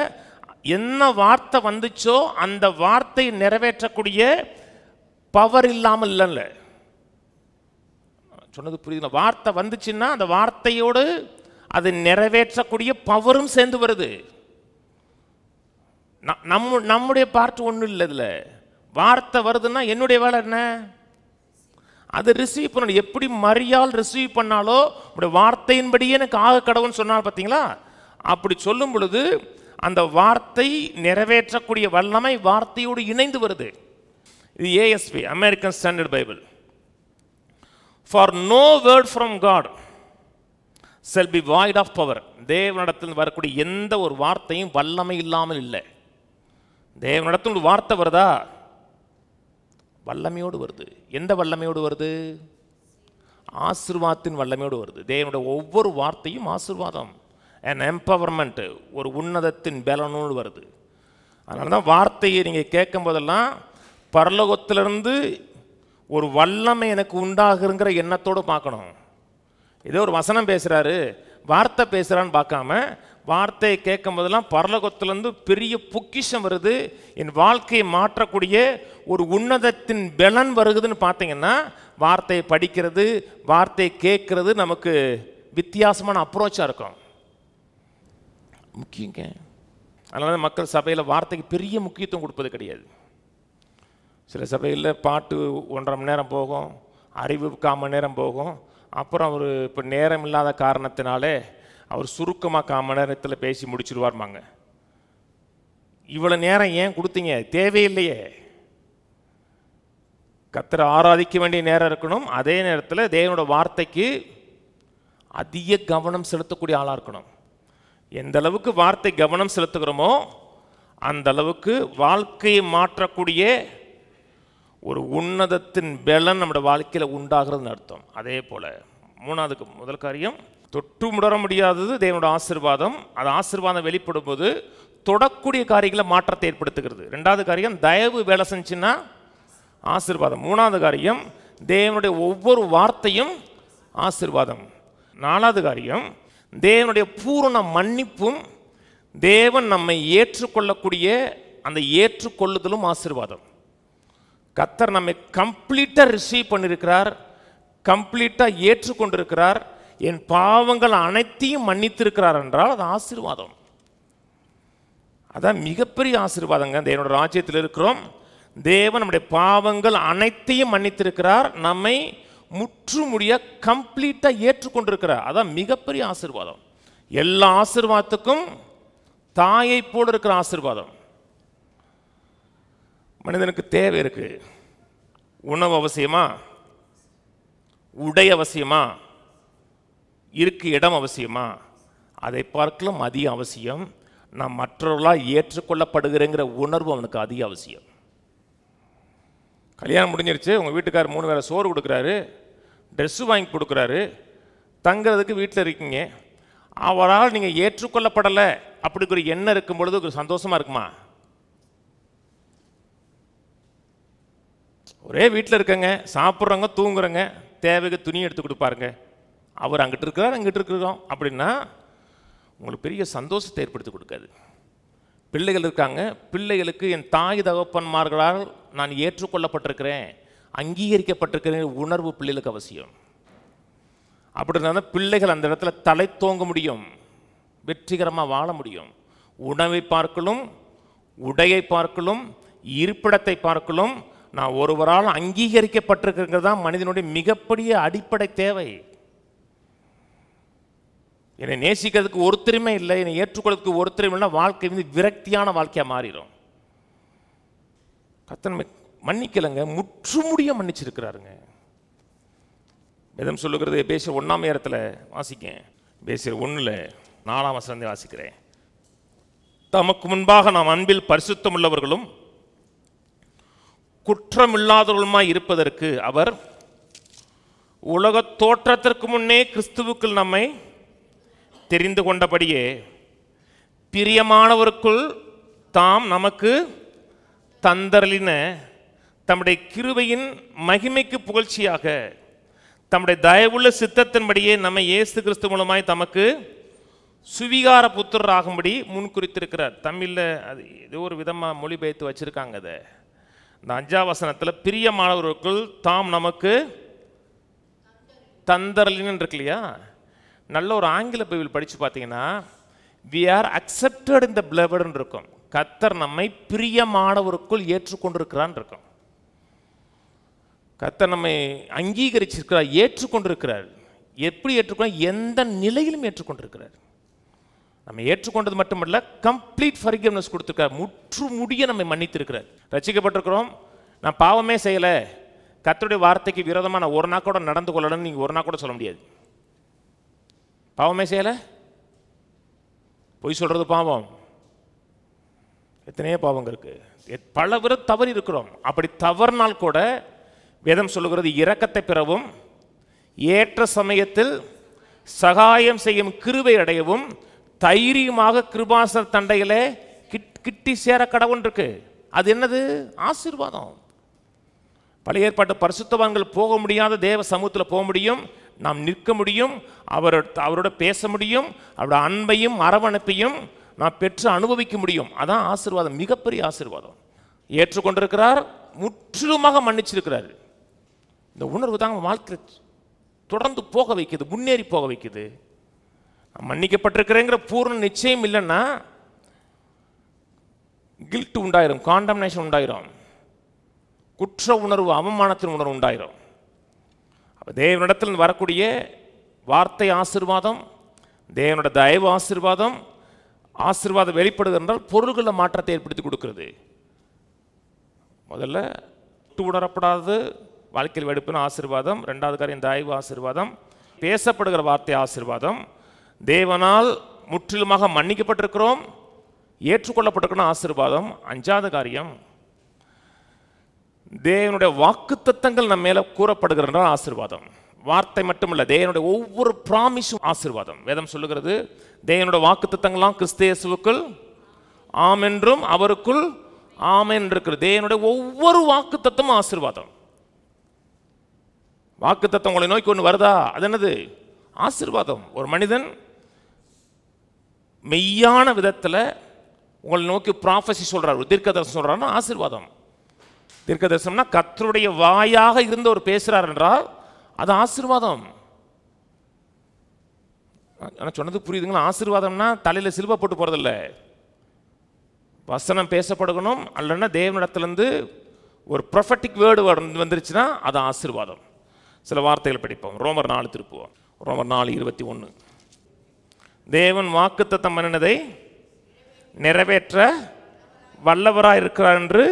என்ன வார்த்தை வந்துச்சோ அந்த வார்த்தை நிறைவேற்றக்கூடிய பவர் இல்லாமல் இல்லைல்ல. சொன்னது புரியுதுங்களா? வார்த்தை வந்துச்சுன்னா அந்த வார்த்தையோடு அது நிறைவேற்றக்கூடிய பவரும் சேர்ந்து வருது. நம்முடைய பார்ட் ஒன்றும் இல்லை. இதில் வார்த்தை வருதுன்னா என்னுடைய வேலை என்ன? அது ரிசீவ் பண்ணணும். எப்படி மரியாள் ரிசீவ் பண்ணாலோ உடைய வார்த்தையின்படியே எனக்கு ஆக கடவுள்னு சொன்னால் பார்த்தீங்களா, அப்படி சொல்லும் பொழுது அந்த வார்த்தை நிறைவேற்றக்கூடிய வல்லமை வார்த்தையோடு இணைந்து வருது. இது ASB, American Standard Bible. For no word from God shall be void of power. தேவனிடத்தில் வரக்கூடிய எந்த ஒரு வார்த்தையும் வல்லமை இல்லாமல் இல்லை. தேவனிடத்தில் ஒரு வார்த்தை வருதா, வல்லமையோடு வருது. எந்த வல்லமையோடு வருது? ஆசீர்வாதத்தின் வல்லமையோடு வருது. தேவனுடைய ஒவ்வொரு வார்த்தையும் ஆசீர்வாதம், அண்ட் எம்பவர்மெண்ட், ஒரு உன்னதத்தின் பலனோடு வருது. அதனால தான் வார்த்தையை நீங்கள் கேட்கும் போதெல்லாம் பரலோகத்திலிருந்து ஒரு வல்லமை எனக்கு உண்டாகுங்கிற எண்ணத்தோடு பார்க்கணும். ஏதோ ஒரு வசனம் பேசுகிறாரு, வார்த்தை பேசுகிறான்னு பார்க்காம வார்த்தையை கேட்கும் போதெல்லாம் பரலோகத்திலேருந்து பெரிய பொக்கிஷம் வருது, என் வாழ்க்கையை மாற்றக்கூடிய ஒரு உன்னதத்தின் பலன் வருகுதுன்னு பார்த்தீங்கன்னா வார்த்தையை படிக்கிறது, வார்த்தையை கேட்கறது நமக்கு வித்தியாசமான அப்ரோச்சாக இருக்கும். முக்கியங்க. அதனால மக்கள் சபையில் வார்த்தைக்கு பெரிய முக்கியத்துவம் கொடுப்பது கிடையாது. சில சபையில் பாட்டு 1.5 மணி நேரம் போகும், அறிவு 1/4 மணி நேரம் போகும். அப்புறம் அவர் இப்போ நேரம் இல்லாத காரணத்தினாலே அவர் சுருக்கமாக 1/4 மணி நேரத்தில் பேசி முடிச்சிருவார்மாங்க. இவ்வளோ நேரம் ஏன் கொடுத்தீங்க? தேவையில்லையே. கர்த்தரை ஆராதிக்க வேண்டிய நேரம் இருக்கணும், அதே நேரத்தில் தேவனோட வார்த்தைக்கு அதிக கவனம் செலுத்தக்கூடிய ஆளாக இருக்கணும். எந்த அளவுக்கு வார்த்தை கவனம் செலுத்துகிறோமோ அந்த அளவுக்கு வாழ்க்கையை மாற்றக்கூடிய ஒரு உன்னதத்தின் பலன் நம்முடைய வாழ்க்கையில் உண்டாகிறதுன்னு அர்த்தம். அதே போல் மூணாவதுக்கு முதல் காரியம், தொட்டு முடர முடியாதது தேவனோட ஆசீர்வாதம். அது ஆசீர்வாதம் வெளிப்படும் போது தொடக்கூடிய காரியங்களை மாற்றத்தை ஏற்படுத்துகிறது. ரெண்டாவது காரியம், தயவு வேலை செஞ்சுன்னா ஆசீர்வாதம். மூணாவது காரியம், தேவனுடைய ஒவ்வொரு வார்த்தையும் ஆசீர்வாதம். நாலாவது காரியம், தேவனுடைய பூரண மன்னிப்பும் தேவன் நம்மை ஏற்றுக்கொள்ளக்கூடிய அந்த ஏற்றுக்கொள்ளுதலும் ஆசீர்வாதம். கர்த்தர் நம்மை கம்ப்ளீட்டாக ரிசீவ் பண்ணியிருக்கிறார், கம்ப்ளீட்டாக ஏற்றுக்கொண்டிருக்கிறார், என் பாவங்கள் அனைத்தையும் மன்னித்திருக்கிறார் என்றால் அது ஆசீர்வாதம். அதான் மிகப்பெரிய ஆசீர்வாதங்க. தேவனோட ராஜ்யத்தில் இருக்கிறோம், தேவன் நம்முடைய பாவங்கள் அனைத்தையும் மன்னித்திருக்கிறார், நம்மை முற்றுமுடிய கம்ப்ளீட்டாக ஏற்றுக்கொண்டிருக்கிறார். அதான் மிகப்பெரிய ஆசீர்வாதம். எல்லா ஆசீர்வாதத்துக்கும் தாயை போல இருக்கிற ஆசீர்வாதம். மனிதனுக்கு தேவை இருக்கு. உணவு அவசியமா, உடை அவசியமா, இருக்கு இடம் அவசியமா, அதை பார்க்கலாம் அதிக அவசியம். நாம் மற்றவர்களால் ஏற்றுக்கொள்ளப்படுகிறேங்கிற உணர்வு அவனுக்கு அதிக அவசியம். கல்யாணம் முடிஞ்சிருச்சு, உங்கள் வீட்டுக்காரர் 3 வேளை சோறு கொடுக்குறாரு, ட்ரெஸ்ஸு வாங்கி கொடுக்குறாரு, தங்கிறதுக்கு வீட்டில் இருக்கீங்க. அவரால் நீங்கள் ஏற்றுக்கொள்ளப்படலை அப்படிங்கிற எண்ணம் இருக்கும் பொழுது ஒரு சந்தோஷமாக இருக்குமா? ஒரே வீட்டில் இருக்கங்க, சாப்பிட்றவங்க தூங்குறங்க, தேவைக்கு துணி எடுத்து கொடுப்பாருங்க, அவர் அங்கிட்டு இருக்கிறார் அங்கிட்டு இருக்கிறோம் அப்படின்னா உங்களுக்கு பெரிய சந்தோஷத்தை ஏற்படுத்தி கொடுக்காது. பிள்ளைகள் இருக்காங்க, பிள்ளைகளுக்கு என் தாய் தகப்பன்மார்களால் நான் ஏற்றுக்கொள்ளப்பட்டிருக்கிறேன், அங்கீகரிக்கப்பட்டிருக்கிறேன் உணர்வு பிள்ளைகளுக்கு அவசியம். அப்படின்னா தான் பிள்ளைகள் அந்த இடத்துல தலை தோங்க முடியும், வெற்றிகரமாக வாழ முடியும். உணவை பார்க்கலும், உடையை பார்க்கலும், இருப்பிடத்தை பார்க்கலும் நான் ஒருவரால் அங்கீகரிக்கப்பட்டிருக்கிறது தான் மனிதனுடைய மிகப்பெரிய அடிப்படை தேவை. என்னை நேசிக்கிறதுக்கு ஒருத்தருமே இல்லை, என்னை ஏற்றுக்கொள்றதுக்கு ஒருத்தருமே இல்லை, வாழ்க்கை வந்து விரக்தியான வாழ்க்கையாக மாறிடும். கர்த்தர் மன்னிக்கலைங்க, முற்றுமுடிய மன்னிச்சிருக்கிறாருங்க. வேதம் சொல்லுகிறது, எபேசியர் 1ஆம் அதிகாரத்தில் வாசிக்கேன், எபேசியர் 1 4ஆம் வசனத்தை வாசிக்கிறேன். தமக்கு முன்பாக நாம் அன்பில் பரிசுத்தம் உள்ளவர்களும் குற்றமில்லாதவர்களுமாய் இருப்பதற்கு அவர் உலக தோற்றத்திற்கு முன்னே கிறிஸ்துவுக்குள் நம்மை தெரிந்து கொண்டபடியே பிரியமானவருக்குள் தாம் நமக்கு தந்தரலின தம்முடைய கிருபையின் மகிமைக்கு புகழ்ச்சியாக தம்முடைய தயவுள்ள சித்தத்தின்படியே நம்மை இயேசு கிறிஸ்து மூலமாய் தமக்கு சுவிகார புத்திரராகும்படி முன்குறித்திருக்கிறார். தமிழில் அது ஏதோ ஒரு விதமாக மொழிபெயர்த்து வச்சுருக்காங்க. அதை இந்த 5ஆம் வசனத்தில் பிரியமானவருக்குள் தாம் நமக்கு தந்தரலின்னு இருக்கு இல்லையா? நல்ல ஒரு ஆங்கில பைபிள் படித்து பார்த்தீங்கன்னா we are accepted in the beloved இருக்கும். கர்த்தர் நம்மை பிரியமானவருக்குள் ஏற்றுக்கொண்டிருக்கிறான் இருக்கும். கர்த்தர் நம்மை அங்கீகரிச்சிருக்கிறார், ஏற்றுக்கொண்டிருக்கிறார். எப்படி ஏற்றுக்கொள்ள? எந்த நிலையிலும் ஏற்றுக்கொண்டிருக்கிறார். நம்ம ஏற்றுக்கொண்டது மட்டுமல்ல, கம்ப்ளீட் ஃபர்கிவ்னஸ் கொடுத்துருக்கார், முற்று முடிய நம்மை மன்னித்திருக்கிறார். ரட்சிக்கப்பட்டிருக்கிறோம், நான் பாவமே செய்யலை, கர்த்தருடைய வார்த்தைக்கு விரோதமாக நான் ஒரு நாள் கூட நடந்து கொள்ளணும்னு நீங்கள் ஒரு நாள் கூட சொல்ல முடியாது. பாவமே செய்யலை, பொய் சொல்கிறது பாவம், எத்தனையோ பாவங்கள் இருக்கு, பல பேர் தவறி இருக்கிறோம். அப்படி தவறினால் கூட வேதம் சொல்லுகிறது இரக்கத்தை பெறவும் ஏற்ற சமயத்தில் சகாயம் செய்யும் கிருபை அடையவும் தைரியமாக கிருபாசன தண்டையிலே கிட்டி சேர கடவுள் இருக்கு. அது என்னது? ஆசீர்வாதம். பழைய ஏற்பாட்டு பரிசுத்தவான்கள் போக முடியாத தேவ சமூகத்தில் போக முடியும், நாம் நிற்க முடியும், அவரோட பேச முடியும், அவரோட அன்பையும் அரவணைப்பையும் நான் பெற்று அனுபவிக்க முடியும். அதான் ஆசீர்வாதம், மிகப்பெரிய ஆசீர்வாதம். ஏற்றுக்கொண்டிருக்கிறார், முற்றிலுமாக மன்னிச்சிருக்கிறார். இந்த உணர்வு தான் வாழ்க்கை தொடர்ந்து போக வைக்குது, முன்னேறி போக வைக்குது. மன்னிக்கப்பட்டிருக்கிறேங்கிற பூர்ண நிச்சயம் இல்லைன்னா கில்ட் உண்டாயிரும், காண்டம்னேஷன் உண்டாயிரும், குற்ற உணர்வு, அவமானத்தின் உணர்வு உண்டாயிரும். தேவனிடத்தில் வரக்கூடிய வார்த்தை ஆசீர்வாதம், தேவனோட தயவு ஆசீர்வாதம். ஆசீர்வாதம் வெளிப்படுது என்றால் பொருள்களில் மாற்றத்தை ஏற்படுத்தி கொடுக்கிறது. முதல்ல உணரப்படாதது வாழ்க்கையில் வெடிப்புன்னு ஆசீர்வாதம். ரெண்டாவது காரியம் தயவு ஆசீர்வாதம். பேசப்படுகிற வார்த்தை ஆசீர்வாதம். தேவனால் முற்றிலுமாக மன்னிக்கப்பட்டிருக்கிறோம், ஏற்றுக்கொள்ளப்பட்டிருக்கணும் ஆசீர்வாதம். 5வது காரியம் தேவனுடைய வாக்குத்தத்தங்கள் நம்ம மேலே கூறப்படுகிற ஆசீர்வாதம். வார்த்தை மட்டுமல்ல, தேவனுடைய ஒவ்வொரு ப்ராமிஸும் ஆசீர்வாதம். வேதம் சொல்லுகிறது, தேவனுடைய வாக்குத்தத்தங்கள்லாம் கிறிஸ்து இயேசுவுக்குள் ஆம் என்றும் அவருக்குள் ஆமென் இருக்கிறது. தேவனுடைய ஒவ்வொரு வாக்குத்தத்தமும் ஆசீர்வாதம். வாக்குத்தத்தம் உங்களை நோக்கி ஒன்று வருதா, அது என்னது? ஆசீர்வாதம். ஒரு மனிதன் மெய்யான விதத்தில் உங்களை நோக்கி ப்ராஃபஸி சொல்றார், தீர்க்கதரிசனம் சொல்றாருன்னா ஆசீர்வாதம். தீர்க்கதரிசனம்னா கர்த்தருடைய வாயாக இருந்து ஒரு பேசுறார் என்றால் அது ஆசீர்வாதம். ஆனால் சொன்னது புரியுதுங்களா? ஆசீர்வாதம்னா தலையில் சிலுவை போட்டு போறதில்லை. வசனம் பேசப்படணும், அல்லன்னா தேவனிடத்திலிருந்து ஒரு ப்ரொஃபட்டிக் வேர்டு வந்துருச்சுன்னா அது ஆசீர்வாதம். சில வார்த்தைகள் படிப்போம். ரோமர் 4 திருப்புவோம். ரோமர் 4:21. தேவன் வாக்குத்தத்தம் பண்ணினதை நிறைவேற்ற வல்லவராய் இருக்கிறார் என்று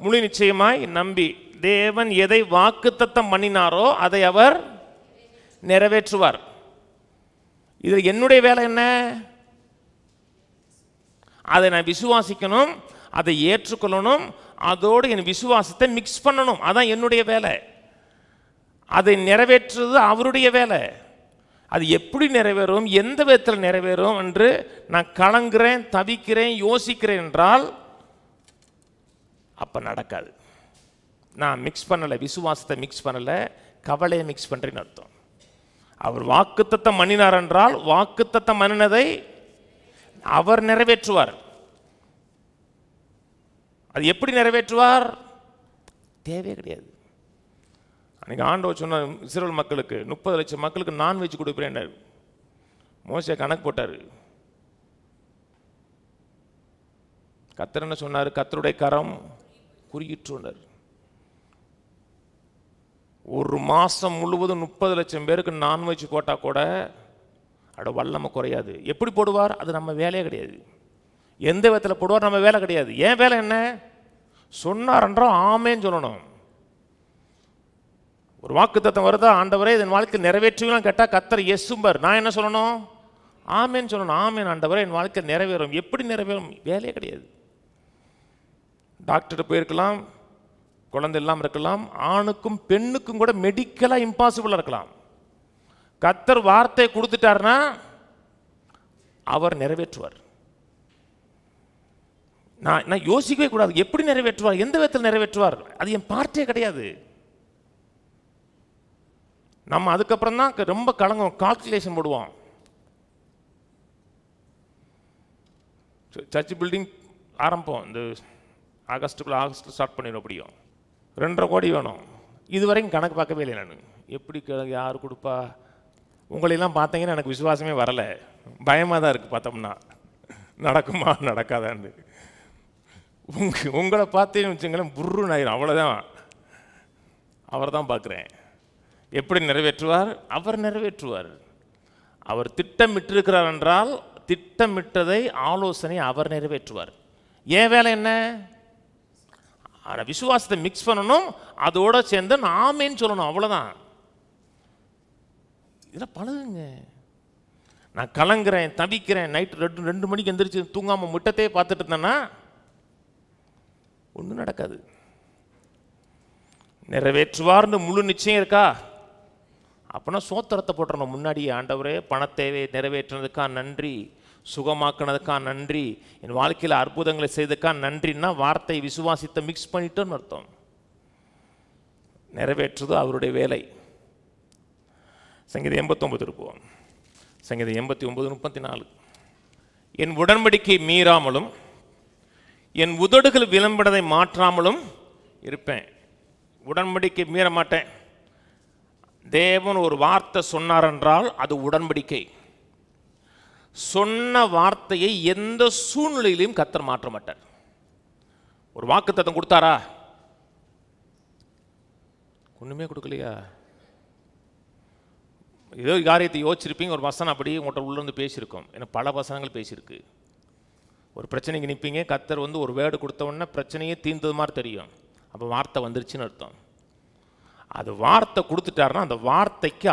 முழு நிச்சயமாய் நம்பி. தேவன் எதை வாக்குத்தத்தம் பண்ணினாரோ அதை அவர் நிறைவேற்றுவார். இது என்னுடைய வேலை என்ன? அதை நான் விசுவாசிக்கணும், அதை ஏற்றுக்கொள்ளணும், அதோடு என் விசுவாசத்தை மிக்ஸ் பண்ணணும். அதான் என்னுடைய வேலை. அதை நிறைவேற்றுறது அவருடைய வேலை. அது எப்படி நிறைவேறும், எந்த விதத்தில் நிறைவேறும் என்று நான் கலங்குறேன், தவிக்கிறேன், யோசிக்கிறேன் என்றால் அப்போ நடக்காது. நான் மிக்ஸ் பண்ணலை, விசுவாசத்தை மிக்ஸ் பண்ணலை, கவலையை மிக்ஸ் பண்ணுறேன்னு அர்த்தம். அவர் வாக்குத்தத்தம் பண்ணினார் என்றால் வாக்குத்தத்தம் பண்ணினதை அவர் நிறைவேற்றுவார். அது எப்படி நிறைவேற்றுவார்? தேவையே கிடையாது. அன்றைக்கி ஆண்டவர் சொன்ன இஸ்ரவேல் மக்களுக்கு 30 லட்சம் மக்களுக்கு நான்வெஜ் கொடுப்பேன். மோசே கணக்கு போட்டார். கர்த்தர் என்ன சொன்னார்? கர்த்தருடைய கரம் குறியிற்றுனர். ஒரு மாதம் முழுவதும் 30 லட்சம் பேருக்கு நான்வெஜ் போட்டால் கூட அட வல்லமை குறையாது. எப்படி போடுவார்? அது நம்ம வேலையே கிடையாது. எந்த விதத்தில் போடுவார்? நம்ம வேலை கிடையாது. ஏன் வேலை என்ன? சொன்னார் என்றால் ஆமேன்னு சொல்லணும். ஒரு வாக்குத்தத்தம் வருதா, ஆண்டவரே இதன் வாழ்க்கை நிறைவேற்றுவீங்களாம் கேட்டால் கர்த்தர் எஸ்ஸும்பர். நான் என்ன சொல்லணும்? ஆமேன்னு சொல்லணும். ஆமேன் ஆண்டவரே என் வாழ்க்கை நிறைவேறும். எப்படி நிறைவேறும்? வேலையே கிடையாது. டாக்டர் போயிருக்கலாம், குழந்தை இல்லாமல் இருக்கலாம், ஆணுக்கும் பெண்ணுக்கும் கூட மெடிக்கலாக இம்பாசிபிளாக இருக்கலாம். கர்த்தர் வார்த்தை கொடுத்துட்டாருன்னா அவர் நிறைவேற்றுவார். நான் யோசிக்கவே கூடாது. எப்படி நிறைவேற்றுவார், எந்த விதத்தில் நிறைவேற்றுவார், அது என் பார்ட்டே கிடையாது. நம்ம அதுக்கப்புறம் தான் ரொம்ப கலங்கும், கால்குலேஷன் போடுவோம். சர்ச் பில்டிங் ஆரம்பம் இந்த ஆகஸ்ட் ஸ்டார்ட் பண்ணிடும். அப்படியும் 2.5 கோடி வேணும். இதுவரைக்கும் கணக்கு பார்க்கவே இல்லை. நான் எப்படி யார் கொடுப்பா, உங்களெல்லாம் பார்த்தீங்கன்னா எனக்கு விசுவாசமே வரலை, பயமாக தான் இருக்குது. பார்த்தோம்னா நடக்குமா நடக்காதான்னு. உங்களை பார்த்தேன்னு வச்சுங்களேன் புர்ருன்னு ஆயிரும். அவ்வளோதான். அவர் தான் பார்க்குறேன். எப்படி நிறைவேற்றுவார்? அவர் நிறைவேற்றுவார். அவர் திட்டமிட்டிருக்கிறார் என்றால் திட்டமிட்டதை, ஆலோசனை அவர் நிறைவேற்றுவார். ஏன் வேலை என்ன? விசுவாசத்தை மிக்ஸ் பண்ணணும், அதோட சேர்ந்து ஆமேன்னு சொல்லணும். அவ்வளோதான். இதெல்லாம் பழகுங்க. நான் கலங்குறேன், தவிக்கிறேன், நைட்டு 2 மணிக்கு எந்திரிச்சு தூங்காமல் முட்டத்தையே பார்த்துட்டு இருந்தேன்னா ஒன்றும் நடக்காது. நிறைவேற்றுவார்னு முழு நிச்சயம் இருக்கா? அப்படின்னா சோத்திரத்தை போட்டுறணும் முன்னாடியே. ஆண்டவரே பணத்தேவை நிறைவேற்றினதுக்கா நன்றி, சுகமாக்கினதுக்கா நன்றி, என் வாழ்க்கையில் அற்புதங்களை செய்ததுக்கா நன்றின்னா வார்த்தை விசுவாசித்த மிக்ஸ் பண்ணிட்டோன்னு அர்த்தம். நிறைவேற்றுது அவருடைய வேலை. சங்கீதம் 89 இருப்போம். சங்கீதம் 89:34. என் உடன்படிக்கை மீறாமலும் என் உதடுகள் விளம்பினதை மாற்றாமலும் இருப்பேன். உடன்படிக்கை மீற மாட்டேன். தேவன் ஒரு வார்த்தை சொன்னார் என்றால் அது உடன்படிக்கை. சொன்ன வார்த்தையை எந்த சூழ்நிலையிலும் கர்த்தர் மாற்ற மாட்டார். ஒரு வாக்குத்தத்தம் கொடுத்தாரா? ஒண்ணுமே கொடுக்கலையா? ஏதோ காரியத்தை யோசிச்சிருப்பீங்க, ஒரு வசனம் அப்படியே உங்கள்கிட்ட உள்ளேருந்து பேசியிருக்கோம். ஏன்னா பல வசனங்கள் பேசியிருக்கு. ஒரு பிரச்சனைக்கு நிற்பீங்க, கர்த்தர் ஒரு வேர்டு கொடுத்த உடனே பிரச்சனையே தீர்ந்தது மாதிரி தெரியும். அப்போ வார்த்தை வந்துருச்சுன்னு அர்த்தம். அது வார்த்தை கொடுத்துட்டாருன்னா அந்த வார்த்தைக்கு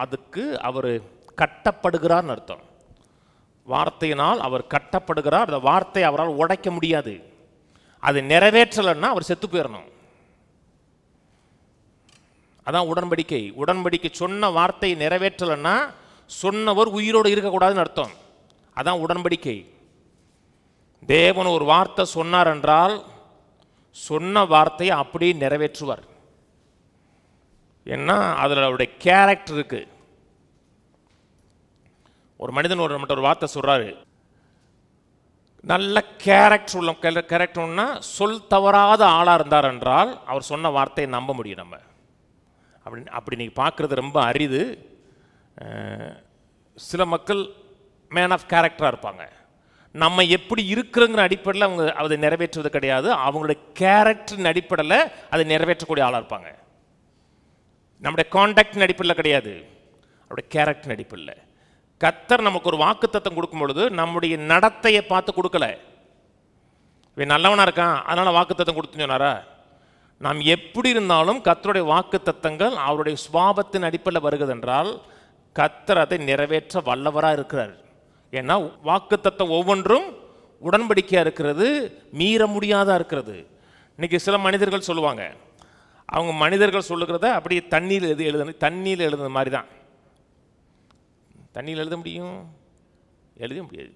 அதுக்கு அவர் கட்டப்படுகிறார்னு அர்த்தம். வார்த்தையினால் அவர் கட்டப்படுகிறார். அந்த வார்த்தையை அவரால் உடைக்க முடியாது. அது நிறைவேற்றலைன்னா அவர் செத்து போயிடணும். அதான் உடன்படிக்கை. உடன்படிக்கை சொன்ன வார்த்தையை நிறைவேற்றலைன்னா சொன்னவர் உயிரோடு இருக்கக்கூடாதுன்னு அர்த்தம். அதான் உடன்படிக்கை. தேவன் ஒரு வார்த்தை சொன்னார் என்றால் சொன்ன வார்த்தையை அப்படியே நிறைவேற்றுவார். ஏன்னா அதில் அவருடைய கேரக்டர் இருக்கு. ஒரு மனிதன் நம்மகிட்ட ஒரு வார்த்தை சொல்றாரு, நல்ல கேரக்டர் உள்ள கேரக்டர்னா சொல் தவறாத ஆளாக இருந்தார் என்றால் அவர் சொன்ன வார்த்தையை நம்ப முடியும் நம்ம. அப்படி நீங்கள் பார்க்குறது ரொம்ப அரிது. சில மக்கள் மேன் ஆஃப் கேரக்டராக இருப்பாங்க. நம்ம எப்படி இருக்கிறங்கிற அடிப்படையில் அவங்க அதை நிறைவேற்றுவது கிடையாது. அவங்களுடைய கேரக்டரின் அடிப்படையில் அதை நிறைவேற்றக்கூடிய ஆளாக இருப்பாங்க. நம்முடைய கான்டாக்டின் அடிப்படையில் கிடையாது, அவருடைய கேரக்டரின் அடிப்படையில். கர்த்தர் நமக்கு ஒரு வாக்குத்தத்தம் கொடுக்கும் பொழுது நம்முடைய நடத்தையை பார்த்து கொடுக்கல. இவன் நல்லவனாக இருக்கான் அதனால் வாக்குத்தத்தம் கொடுத்துன்னு சொன்னாரா? நாம் எப்படி இருந்தாலும் கர்த்தருடைய வாக்குத்தத்தங்கள் அவருடைய சுபாவத்தின் அடிப்படையில் வருகிறது என்றால் கர்த்தர் அதை நிறைவேற்ற வல்லவராக இருக்கிறார். ஏன்னா வாக்குத்தத்தம் ஒவ்வொன்றும் உடன்படிக்கையாக இருக்கிறது, மீற முடியாதா இருக்கிறது. இன்னைக்கு சில மனிதர்கள் சொல்லுவாங்க, அவங்க மனிதர்கள் சொல்லுகிறத அப்படியே தண்ணியில் எழுதுன மாதிரி தான். தண்ணியில் எழுத முடியும்? எழுத முடியாது.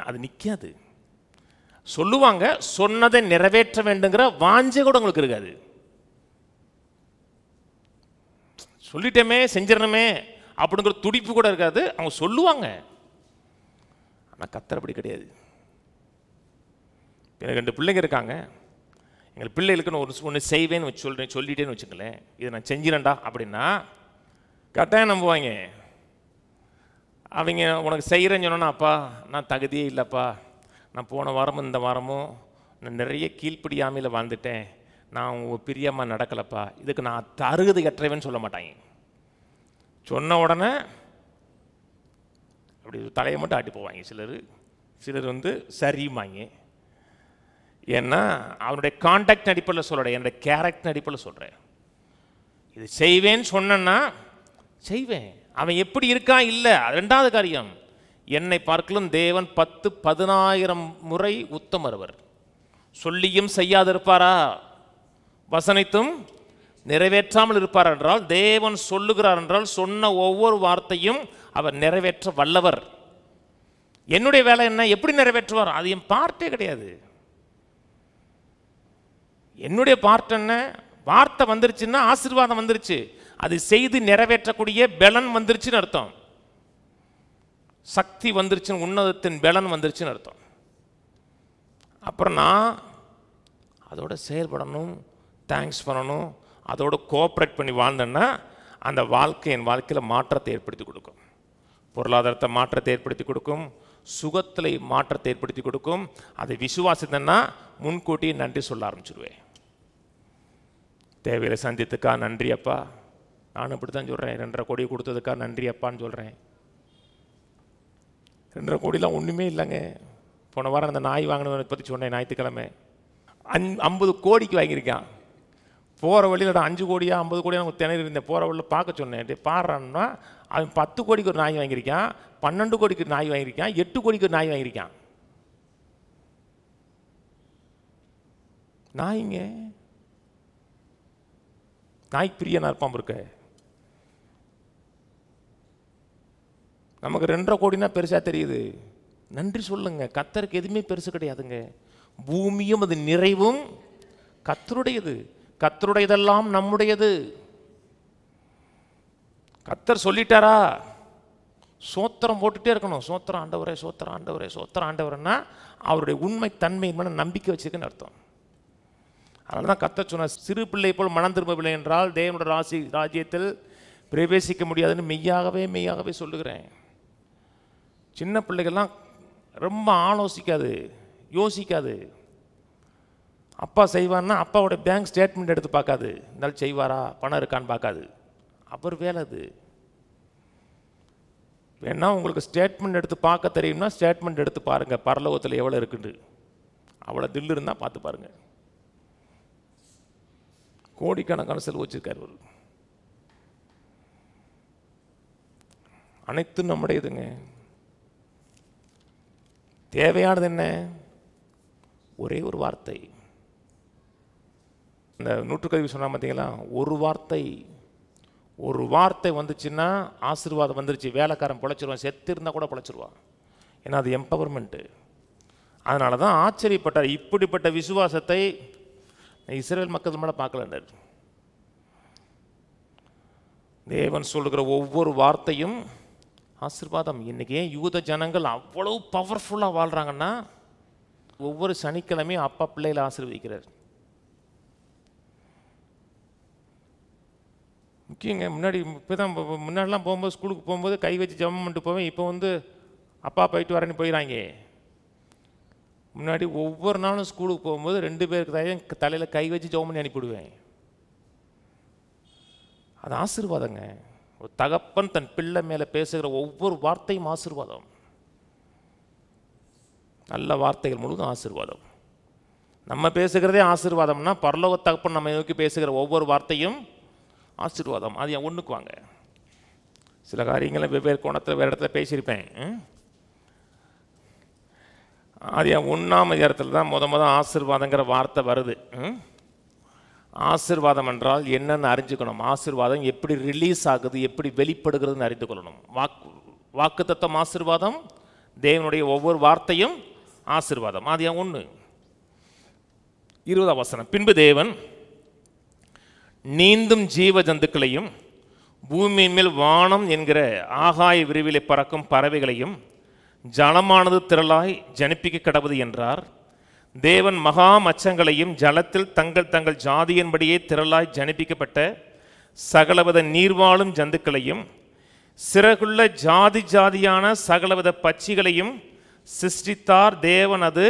அது நிற்காது. சொல்லுவாங்க, சொன்னதை நிறைவேற்ற வேண்டுங்கிற வாஞ்சை கூட உங்களுக்கு இருக்காது. சொல்லிட்டேமே செஞ்சிடணுமே அப்படிங்கிற துடிப்பு கூட இருக்காது. அவங்க சொல்லுவாங்க, ஆனால் கர்த்தர் அப்படி கிடையாது. எனக்கு 2 பிள்ளைங்க இருக்காங்க. எங்கள் பிள்ளைகளுக்கு நான் ஒன்று செய்வேன்னு சொல்லிட்டேன்னு வச்சுக்கலேன், இதை நான் செஞ்சிடேன்டா அப்படின்னா கட்டாயம் நம்புவாங்க. அவங்க உனக்கு செய்கிறேன்னு சொன்னோன்னா, அப்பா நான் தகுதியே இல்லைப்பா, நான் போன வாரமும் இந்த வாரமும் நான் நிறைய கீழ்ப்படியாமையில் வாழ்ந்துட்டேன், நான் உங்கள் பிரியமாக நடக்கலப்பா, இதுக்கு நான் தருகதை கற்றவேன்னு சொல்ல மாட்டாங்க. சொன்ன உடனே அப்படி தலையை மட்டும் ஆட்டி போவாங்க. சிலர் சரியுமாங்க. ஏன்னா அவனுடைய கான்டாக்ட் அடிப்படையில் சொல்கிறேன், என்னுடைய கேரக்டர் அடிப்படையில் சொல்கிறேன். இது செய்வேன்னு சொன்னா செய்வேன். அவன் எப்படி இருக்கான் இல்லை, அது 2வது காரியம். என்னை பார்க்கலும் தேவன் 10,000 முறை உத்தமர். சொல்லியும் செய்யாதிருப்பாரா, வசனித்தும் நிறைவேற்றாமல் இருப்பார் என்றால் தேவன் சொல்லுகிறார் என்றால் சொன்ன ஒவ்வொரு வார்த்தையும் அவர் நிறைவேற்ற வல்லவர். என்னுடைய வேலை என்ன, எப்படி நிறைவேற்றுவார், அது என் பார்ட்டே கிடையாது. என்னுடைய பார்ட் என்ன, வார்த்தை வந்துருச்சுன்னா ஆசீர்வாதம் வந்துருச்சு, அது செய்து நிறைவேற்றக்கூடிய பலன் வந்துருச்சுன்னு அர்த்தம். சக்தி வந்துருச்சுன்னு, உன்னதத்தின் பலன் வந்துருச்சுன்னு அர்த்தம். அப்புறம் நான் அதோட செயல்படணும், தேங்க்ஸ் பண்ணணும், அதோட கோஆப்ரேட் பண்ணி வாழ்ந்தேன்னா அந்த வாழ்க்கை என் வாழ்க்கையில் மாற்றத்தை ஏற்படுத்தி கொடுக்கும். பொருளாதாரத்தை மாற்றத்தை ஏற்படுத்தி கொடுக்கும், சுகத்தில் மாற்றத்தை ஏற்படுத்தி கொடுக்கும். அதை விசுவாசித்தேன்னா முன்கூட்டியே நன்றி சொல்ல ஆரம்பிச்சிடுவேன். தேவையில்லை சந்தித்துக்கா நன்றி அப்பா, நானும் இப்படி தான் சொல்கிறேன். 2.5 கோடி கொடுத்ததுக்கா நன்றி அப்பான்னு சொல்கிறேன். 2.5 கோடிலாம் ஒன்றுமே இல்லைங்க. போன வாரம் அந்த நாய் வாங்கினதை பற்றி சொன்னேன். ஞாயிற்றுக்கிழமை 50 கோடிக்கு வாங்கியிருக்கான். போகிற வழியில் 5 கோடியா 50 கோடியா நமக்கு திணறி இருந்தேன். போகிற வழியில் பார்க்க சொன்னேன், பாடுறான்னா அவன் 10 கோடிக்கு ஒரு நாய் வாங்கியிருக்கான், 12 கோடிக்கு நாய் வாங்கியிருக்கான், 8 கோடிக்கு ஒரு நாய் வாங்கியிருக்கான். நாய்ங்க, நாய் பிரியனா இருப்பான் இருக்க. நமக்கு 2.5 கோடினா பெருசா தெரியுது. நன்றி சொல்லுங்க. கர்த்தருக்கு எதுவுமே பெருசு கிடையாதுங்க. பூமியும் அது நிறைவும் கர்த்தருடையது, கர்த்தருடையதெல்லாம் நம்முடையது. கர்த்தர் சொல்லிட்டாரா, சோத்திரம் போட்டுட்டே இருக்கணும். சோத்திரம் ஆண்டவரே, சோத்திரம் ஆண்டவரே, சோத்திரம் ஆண்டவரன்னா அவருடைய உண்மை தன்மை மேலே நம்பிக்கை வச்சிருக்குன்னு அர்த்தம். அதனால தான் கர்த்தர் சொன்னார், சிறு பிள்ளை போல் மனம் திரும்பவில்லை என்றால் தேவனுடைய ராஜ்யத்தில் பிரவேசிக்க முடியாதுன்னு மெய்யாகவே சொல்லுகிறேன். சின்ன பிள்ளைகள்லாம் ரொம்ப ஆலோசிக்காது, யோசிக்காது. அப்பா செய்வான்னா அப்பாவோட பேங்க் ஸ்டேட்மெண்ட் எடுத்து பார்க்காது, இருந்தாலும் செய்வாரா, பணம் இருக்கான்னு பார்க்காது. அவர் வேலை அது. வேணா உங்களுக்கு ஸ்டேட்மெண்ட் எடுத்து பார்க்க தெரியும்னா ஸ்டேட்மெண்ட் எடுத்து பாருங்கள், பரலோகத்தில் எவ்வளோ இருக்குன்னு. அவ்வளோ தில்லு இருந்தால் பார்த்து பாருங்கள். கோடிக்கணக்கான செலவு வச்சிருக்காரு அவர். அனைத்தும் நம்முடையதுங்க. தேவையானது என்ன, ஒரே ஒரு வார்த்தை, இந்த நூற்றுக்கதிவு சொன்னா பார்த்தீங்களா, ஒரு வார்த்தை வந்துச்சுன்னா ஆசீர்வாதம் வந்துருச்சு, வேலைக்காரன் பொழைச்சிருவான், செத்து இருந்தால் கூட பொழைச்சிருவான். ஏன்னா அது எம்பவர்மெண்ட்டு. அதனால தான் ஆச்சரியப்பட்டார். இப்படிப்பட்ட விசுவாசத்தை இஸ்ரவேல் மக்கள் மேலே பார்க்கலன்றார். தேவன் சொல்லுகிற ஒவ்வொரு வார்த்தையும் ஆசீர்வாதம். இன்றைக்கி ஏன் யூத ஜனங்கள் அவ்வளவு பவர்ஃபுல்லாக வாழ்கிறாங்கன்னா, ஒவ்வொரு சனிக்கிழமையும் அப்பா பிள்ளைகளை ஆசீர்வதிக்கிறார். முக்கியங்க. முன்னாடிலாம் போகும்போது, ஸ்கூலுக்கு போகும்போது கை வச்சு ஜெபம் பண்ணிட்டு போவேன். இப்போ அப்பா போயிட்டு வரேன்னு போயிடறாங்க. முன்னாடி ஒவ்வொரு நாளும் ஸ்கூலுக்கு போகும்போது 2 பேருக்கு தலையில் கை வச்சு ஜெபம் பண்ணி அனுப்பிவிடுவேன். அது ஆசீர்வாதங்க. ஒரு தகப்பன் தன் பிள்ளை மேலே பேசுகிற ஒவ்வொரு வார்த்தையும் ஆசீர்வாதம். நல்ல வார்த்தைகள் முழுவதும் ஆசீர்வாதம். நம்ம பேசுகிறதே ஆசீர்வாதம்னா, பரலோக தகப்பன் நம்ம நோக்கி பேசுகிற ஒவ்வொரு வார்த்தையும் ஆசீர்வாதம். அது என் ஒன்றுக்கு வாங்க. சில காரியங்களை வெவ்வேறு கோணத்தில் வேறு இடத்துல பேசியிருப்பேன். அது என் 1ஆம் அதிகாரத்தில் தான் முத ஆசீர்வாதங்கிற வார்த்தை வருது. ஆசீர்வாதம் என்றால் என்னன்னு அறிஞ்சுக்கணும். ஆசீர்வாதம் எப்படி ரிலீஸ் ஆகுது, எப்படி வெளிப்படுகிறதுன்னு அறிந்து கொள்ளணும். வாக்குத்தத்தம் ஆசீர்வாதம், தேவனுடைய ஒவ்வொரு வார்த்தையும் ஆசீர்வாதம். அது என் 1. 20ஆம் வசனம். பின்பு தேவன் நீந்தும் ஜீவ ஜந்துக்களையும் பூமியின் மேல் வானம் என்கிற ஆகாய விரிவிலே பறக்கும் பறவைகளையும் ஜலமானது திரளாய் ஜனிப்பிக்க கடவுது என்றார். தேவன் மகா மச்சங்களையும் ஜலத்தில் தங்கள் தங்கள் ஜாதியின்படியே திரளாய் ஜனிப்பிக்கப்பட்ட சகலவித நீர்வாழும் ஜந்துக்களையும் சிறகுள்ள ஜாதி ஜாதியான சகலவித பட்சிகளையும் சிருஷ்டித்தார். தேவன் அது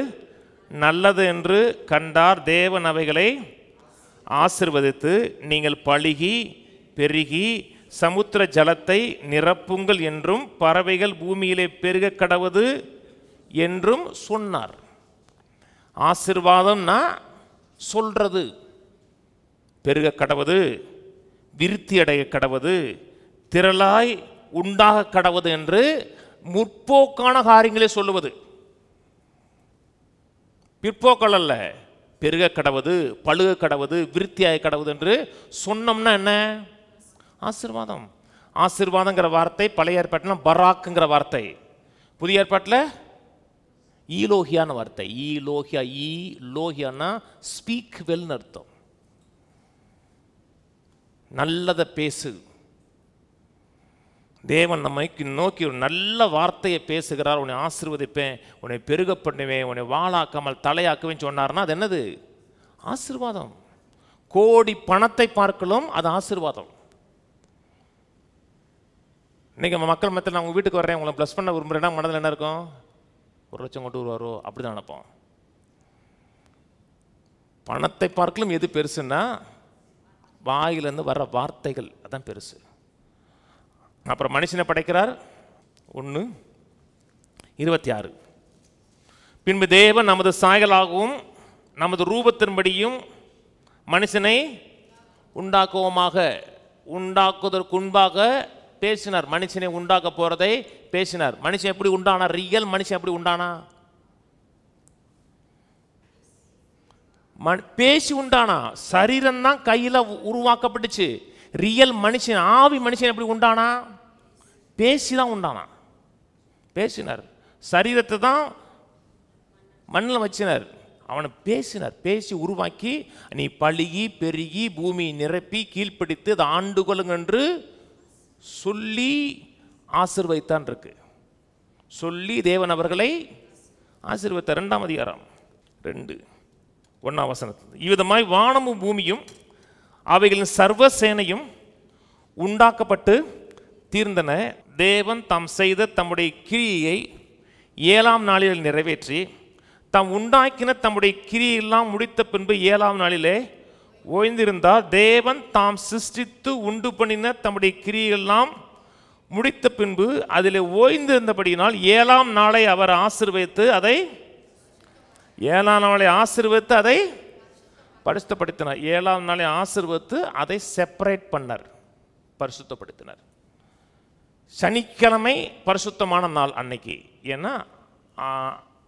நல்லது என்று கண்டார். தேவன் அவைகளை ஆசீர்வதித்து, நீங்கள் பலுகி பெருகி சமுத்திர ஜலத்தை நிரப்புங்கள் என்றும் பறவைகள் பூமியிலே பெருக கடவது என்றும் சொன்னார். ஆசீர்வாதம்னா சொல்றது, பெருக கடவது, விருத்தி அடைய கடவது, திரளாய் உண்டாக கடவது என்று முற்போக்கான காரியங்களே சொல்லுவது. பிற்போக்கள் அல்ல. பெருக கடவது, பழுக கடவது, விருத்தியாய கடவுது என்று சொன்னோம்னா என்ன? ஆசீர்வாதம். ஆசீர்வாதங்கிற வார்த்தை பழைய ஏற்பாட்டில் பராக்குங்கிற வார்த்தை, புதிய ஏற்பாட்டில் ஈலோகியான வார்த்தை. ஈலோகியானா ஸ்பீக் வெல்னு அர்த்தம். நல்லதை பேசு. தேவன் நம்மை நோக்கி ஒரு நல்ல வார்த்தையை பேசுகிறார். உன்னை ஆசீர்வதிப்பேன், உன்னை பெருக பண்ணுவேன், உன்னை வாளாக்காமல் தலையாக்குவேன் சொன்னார்னா அது என்னது? ஆசீர்வாதம். கோடி பணத்தை பார்க்கலும் அது ஆசீர்வாதம். இன்னைக்கு மக்கள் மத்தியில் நான் உங்கள் வீட்டுக்கு வர்றேன், உங்களை ப்ளஸ் பண்ண விரும்புகிறேன்னா மனதில் என்ன இருக்கும்? 1 லட்சம் கொண்டு வருவாரோ அப்படி தான் நினைப்போம். பணத்தை பார்க்கலும் எது பெருசுன்னா வாயிலிருந்து வர்ற வார்த்தைகள், அதான் பெருசு. அப்புறம் மனுஷனை படைக்கிறார். 1:26. பின்பு தேவன் நமது சாயலாகவும் நமது ரூபத்தின்படியும் மனுஷனை உண்டாக்குவோமாக. உண்டாக்குவதற்கு முன்பாக பேசினார். மனுஷனை உண்டாக்க போறதை பேசினார். மனுஷன் எப்படி உண்டானா? ரியல் மனுஷன் எப்படி உண்டானா? பேசி உண்டானா. சரீரம் தான் கையில் உருவாக்கப்பட்டுச்சு. ரியல் மனுஷன், ஆவி மனுஷன் எப்படி உண்டானா? பேசிதான் உண்டானா. பேசினார். சரீரத்தை தான் மண்ணில் வச்சினார். அவனை பேசினார். பேசி உருவாக்கி, நீ பழுகி பெருகி பூமி நிரப்பி கீழ்ப்பிடித்து அது ஆண்டுகொள்ளுங்க என்று சொல்லி ஆசீர்வதித்தான் இருக்கு. சொல்லி தேவன் அவர்களை ஆசீர்வதித்தார். 2ஆம் அதிகாரம் 2:1 வசனத்தில், இவ்விதமாய் வானமும் பூமியும் அவைகளின் சர்வ சேனையும் உண்டாக்கப்பட்டு தீர்ந்தன. தேவன் தாம் செய்த தம்முடைய கிரியையை 7ஆம் நாளில் நிறைவேற்றி தாம் உண்டாக்கின தம்முடைய கிரியையெல்லாம் முடித்த பின்பு 7ஆம் நாளிலே ஓய்ந்திருந்தார். தேவன் தாம் சிருஷ்டித்து உண்டு பண்ணின தம்முடைய கிரியையெல்லாம் முடித்த பின்பு அதில் ஓய்ந்திருந்தபடியினால் 7ஆம் நாளை அவர் ஆசீர்வதித்து அதை 7ஆம் நாளை ஆசீர்வதித்து அதை பரிசுத்தப்படுத்தினார். 7ஆம் நாளை ஆசீர்வதித்து அதை செப்பரேட் பண்ணார், பரிசுத்தப்படுத்தினார். சனிக்கிழமை பரிசுத்தமான நாள் அன்னைக்கு. ஏன்னா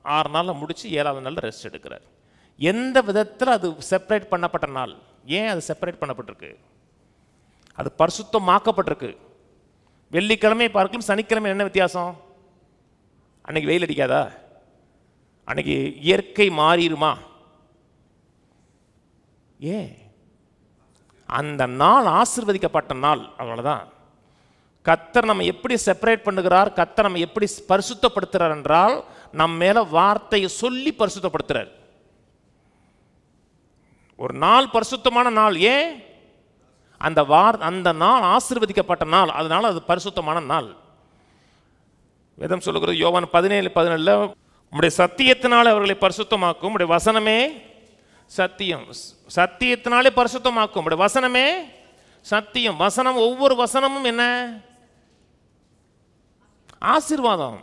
6 நாளில் முடிச்சு 7ஆவது நாளில் ரெஸ்ட் எடுக்கிறார். எந்த விதத்தில் அது செப்பரேட் பண்ணப்பட்ட நாள்? ஏன் அது செப்பரேட் பண்ணப்பட்டிருக்கு? அது பரிசுத்தமாக்கப்பட்டிருக்கு. வெள்ளிக்கிழமை பார்க்கலாம் சனிக்கிழமை என்ன வித்தியாசம்? அன்னைக்கு வெயில் அடிக்காதா? அன்னைக்கு இயற்கை மாறிடுமா? ஏன்? அந்த நாள் ஆசீர்வதிக்கப்பட்ட நாள். அவ்வளவுதான். கர்த்தர் நம்ம எப்படி செப்பரேட் பண்ணுகிறார், கர்த்தர் நம்ம எப்படி பரிசுத்தப்படுத்துறார் என்றால் நம்ம மேல வார்த்தையை சொல்லி பரிசுத்தப்படுத்துறார். ஒரு நாள் பரிசுத்தமான நாள். ஏன்? அந்த நாள் ஆசீர்வதிக்கப்பட்ட நாள், அதனால அது பரிசுத்தமான நாள். வேதம் சொல்லுகிறது யோவான் 17:17, உம்முடைய சத்தியத்தினாலே அவர்களை பரிசுத்தமாக்கும், உம்முடைய வசனமே சத்தியம். சத்தியத்தினாலே பரிசுத்தமாக்கும், உம்முடைய வசனமே சத்தியம். வசனம், ஒவ்வொரு வசனமும் என்ன? ஆசீர்வாதம்.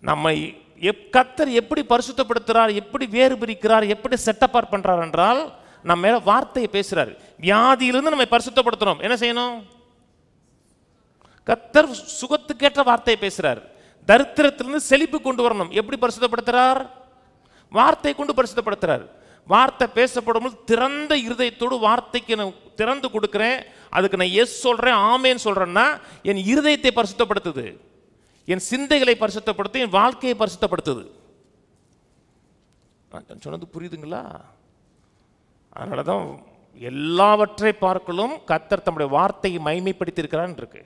நம்மை கர்த்தர் எப்படி பரிசுத்தப்படுத்துறார், எப்படி வேறு பிரிக்கிறார், எப்படி செட்டப்பார் பண்றார் என்றால் நம்ம மேல வார்த்தையை பேசுறாரு. வியாதியிலிருந்து நம்ம பரிசுத்தப்படுத்தணும். என்ன செய்யணும்? கர்த்தர் சுகத்துக்கேற்ற வார்த்தையை பேசுறார். தரித்திரத்திலிருந்து செழிப்பு கொண்டு வரணும். எப்படி பரிசுத்தப்படுத்துறார்? வார்த்தை கொண்டு பரிசுத்தப்படுத்துறார். வார்த்தை பேசப்படும் திறந்த இருதயத்தோடு வார்த்தைக்கு நான் திறந்து கொடுக்கிறேன். அதுக்கு நான் எஸ் சொல்றேன், ஆமேன்னு சொல்றேன்னா என் இருதயத்தை பரிசுத்தப்படுத்துது, என் சிந்தைகளை பரிசுத்தப்படுத்து, என் வாழ்க்கையை பரிசுத்தப்படுத்துது. சொன்னது புரியுதுங்களா? அதனால தான் எல்லாவற்றை பார்க்கலும் கர்த்தர் தம்முடைய வார்த்தையை மைமைப்படுத்தியிருக்கிறான்னு இருக்கு.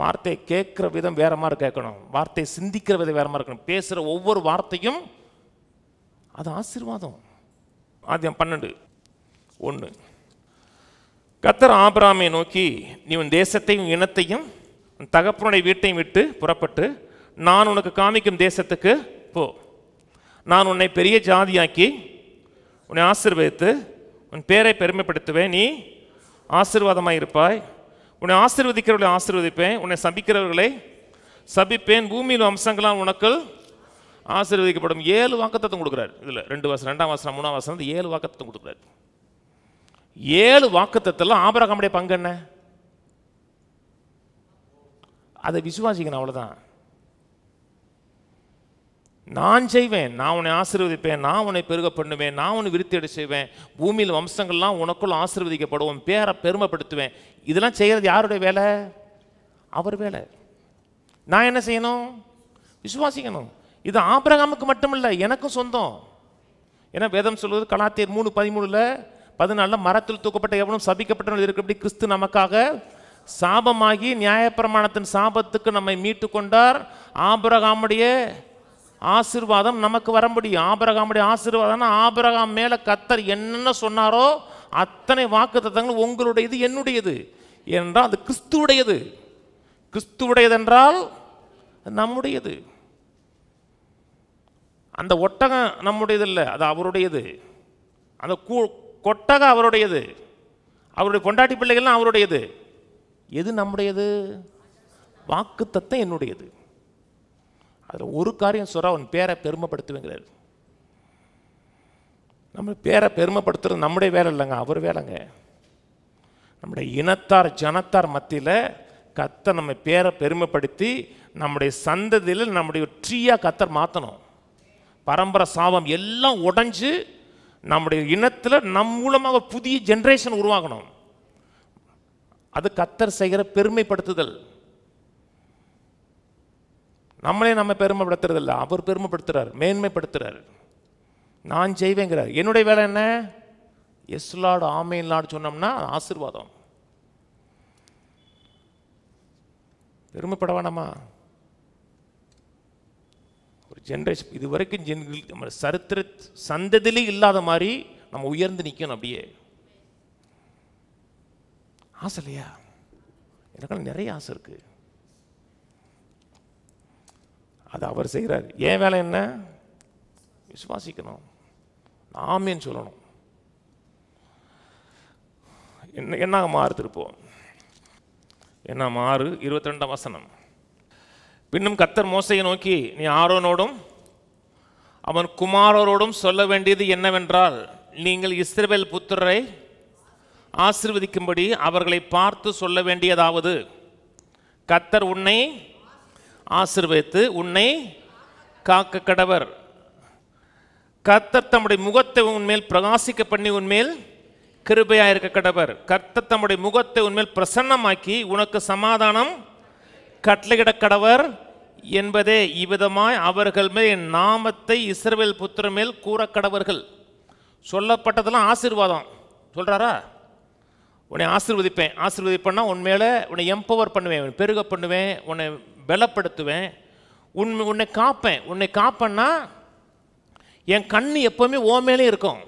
வார்த்தையை கேட்குற விதம் வேற மாதிரி கேட்கணும், வார்த்தையை சிந்திக்கிற விதம் வேற மாதிரி இருக்கணும். பேசுகிற ஒவ்வொரு வார்த்தையும் அது ஆசீர்வாதம். ஆதியாகமம் 12:1, கர்த்தர் ஆபிரகாமை நோக்கி, நீ உன் தேசத்தையும் இனத்தையும் உன் தகப்பனுடைய வீட்டையும் விட்டு புறப்பட்டு நான் உனக்கு காமிக்கும் தேசத்துக்கு போ. நான் உன்னை பெரிய ஜாதியாக்கி உன்னை ஆசீர்வதித்து உன் பேரை பெருமைப்படுத்துவேன். நீ ஆசீர்வாதமாக இருப்பாய். உன்னை ஆசீர்வதிக்கிறவர்களை ஆசீர்வதிப்பேன், உன்னை சபிக்கிறவர்களை சபிப்பேன். பூமியில் வம்சங்களால் உனக்கு ஆசீர்வதிக்கப்படும். 7 வாக்குத்தத்தம் கொடுக்குறாரு. இதில் 2 வசனம், 2ஆம் வசனம், 3ஆம் வசனம், 7 வாக்குத்தத்தம் கொடுக்குறாரு. 7 வாக்குத்தத்தத்தில் ஆபிரகாமுடைய பங்கு என்ன? அதை விசுவாசிக்கணும், அவ்வளோதான். நான் செய்வேன், நான் உன்னை ஆசீர்வதிப்பேன், நான் உன்னை பெருக பண்ணுவேன், நான் உன்னை விருத்தி செய்வேன், பூமியில் வம்சங்கள்லாம் உனக்குள்ள ஆசீர்வதிக்கப்படும், உன் பேரை பெருமைப்படுத்துவேன். இதெல்லாம் செய்கிறது யாருடைய வேலை? அவர் வேலை. நான் என்ன செய்யணும்? விசுவாசிக்கணும். இது ஆபிரகாமுக்கு மட்டுமில்லை, எனக்கும் சொந்தம். ஏன்னா வேதம் சொல்வது கலாத்தியர் 3:13-14, மரத்தில் தூக்கப்பட்ட எவனும் சபிக்கப்பட்டவர்கள் இருக்கிறபடி கிறிஸ்து நமக்காக சாபமாகி நியாயப்பிரமாணத்தின் சாபத்துக்கு நம்மை மீட்டு கொண்டார். ஆபிரகாமுடைய ஆசீர்வாதம் நமக்கு வர முடியும். ஆபிரகாமுடைய ஆசீர்வாதம், ஆபிரகாம் மேல கர்த்தர் என்னென்ன சொன்னாரோ அத்தனை வாக்குத்தத்தங்கள் உங்களுடையது, என்னுடையது என்றால் அது கிறிஸ்துவுடையது. கிறிஸ்துவுடையது என்றால் நம்முடையது. அந்த ஒட்டகம் நம்முடையது இல்லை, அது அவருடையது. அந்த கொட்டகம் அவருடையது. அவருடைய பொண்டாட்டி பிள்ளைகள்லாம் அவருடையது. எது நம்முடையது? வாக்குத்தத்தம் என்னுடையது. அதில் ஒரு காரியம் சொல்ற, அவன் பேரை பெருமைப்படுத்துவேங்கிறார். நம்ம பேரை பெருமைப்படுத்துறது நம்முடைய வேலை இல்லைங்க, அவர் வேலைங்க. நம்முடைய இனத்தார் ஜனத்தார் மத்தியில் கர்த்தர் நம்ம பேரை பெருமைப்படுத்தி நம்முடைய சந்ததியில் நம்முடைய ட்ரீயாக கர்த்தர் மாற்றணும். பரம்பரை சாபம் எல்லாம் உடைஞ்சு நம்முடைய இனத்தில் நம் மூலமாக புதிய ஜென்ரேஷன் உருவாகணும். அது கர்த்தர் செய்கிற பெருமைப்படுத்துதல். நம்மளே நம்ம பெருமைப்படுத்துறதில்லை, அவர் பெருமைப்படுத்துறார், மேன்மைப்படுத்துறார். நான் செய்வேங்கிறார். என்னுடைய வேலை என்ன? எஸ் லார்ட், ஆமேன் லார்ட் சொன்னோம்னா ஆசீர்வாதம். பெருமைப்பட வேணாமா? ஒரு ஜென்ரேஷன் இது வரைக்கும் நம்ம சரித்திர சந்ததியிலே இல்லாத மாதிரி நம்ம உயர்ந்து நிற்கணும். அப்படியே ஆசை இல்லையா? எனக்கு நிறைய ஆசை இருக்கு. அது அவர் செய்கிறார். ஏன் வேலை என்ன? விசுவாசிக்கணும், ஆமேன்னு சொல்லணும். என்ன மாறுத்திருப்போம். என்ன 6:22 வசனம். பின்னும் கர்த்தர் மோசையை நோக்கி, நீ ஆரோனோடும் அவன் குமாரரோடும் சொல்ல வேண்டியது என்னவென்றால், நீங்கள் இஸ்ரவேல் புத்திரரை ஆசீர்வதிக்கும்படி அவர்களை பார்த்து சொல்ல வேண்டியதாவது, கர்த்தர் உன்னை ஆசீர்வதித்து உன்னை காக்க கடவர். கர்த்தர் தம்முடைய முகத்தை உன்மேல் பிரகாசிக்க பண்ணி உன்மேல் கிருபையாக இருக்க கடவர். கர்த்தர் தம்முடைய முகத்தை உன்மேல் பிரசன்னமாக்கி உனக்கு சமாதானம் கட்டளையிட கடவர் என்பதே. இவ்விதமாய் அவர்கள் மேல் என் நாமத்தை இஸ்ரவேல் புத்திரர் மேல் கூற கடவர்கள். சொல்லப்பட்டதெல்லாம் ஆசீர்வாதம். சொல்றாரா? உன்னை ஆசீர்வதிப்பேன். ஆசீர்வதிப்பேன்னா உன் மேலே உன்னை எம்பவர் பண்ணுவேன், பெருக பண்ணுவேன், உன்னை பலப்படுத்துவேன், உன்னை காப்பேன். உன்னை காப்பேன்னா என் கண்ணு எப்பவுமே ஓ மேலே இருக்கும்.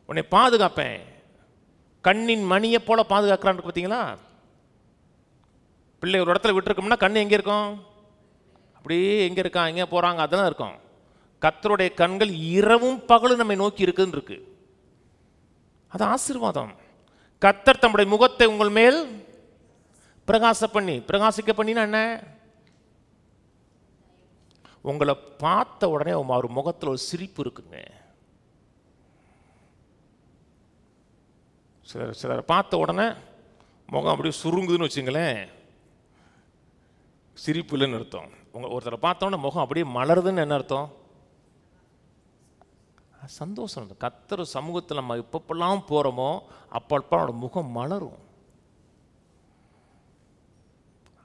உன்னை பாதுகாப்பேன். கண்ணின் மணியை போல பாதுகாக்கிறான்னு பார்த்தீங்களா? பிள்ளை ஒரு இடத்துல விட்டுருக்கோம்னா கண் எங்கே இருக்கும்? அப்படியே எங்கே இருக்கான், எங்கே போகிறாங்க, அதெல்லாம் இருக்கும். கர்த்தருடைய கண்கள் இரவும் பகலும் நம்மை நோக்கி இருக்குன்னு இருக்கு. அது ஆசீர்வாதம். கர்த்தர் தம்முடைய முகத்தை உங்கள் மேல் பிரகாசிக்க பண்ணினா என்ன? உங்களை பார்த்த உடனே அவர் முகத்தில் ஒரு சிரிப்பு இருக்குங்க. சிலரை பார்த்த உடனே முகம் அப்படியே சுருங்குதுன்னு வச்சுங்களேன், சிரிப்பு இல்லைன்னு அர்த்தம். ஒருத்தரை பார்த்த உடனே முகம் அப்படியே மலருதுன்னு என்ன அர்த்தம்? சந்தோஷம். கர்த்தர் சமூகத்தில் நம்ம எப்பப்பெல்லாம் போகிறோமோ அப்பப்போ அவனோட முகம் மலரும்.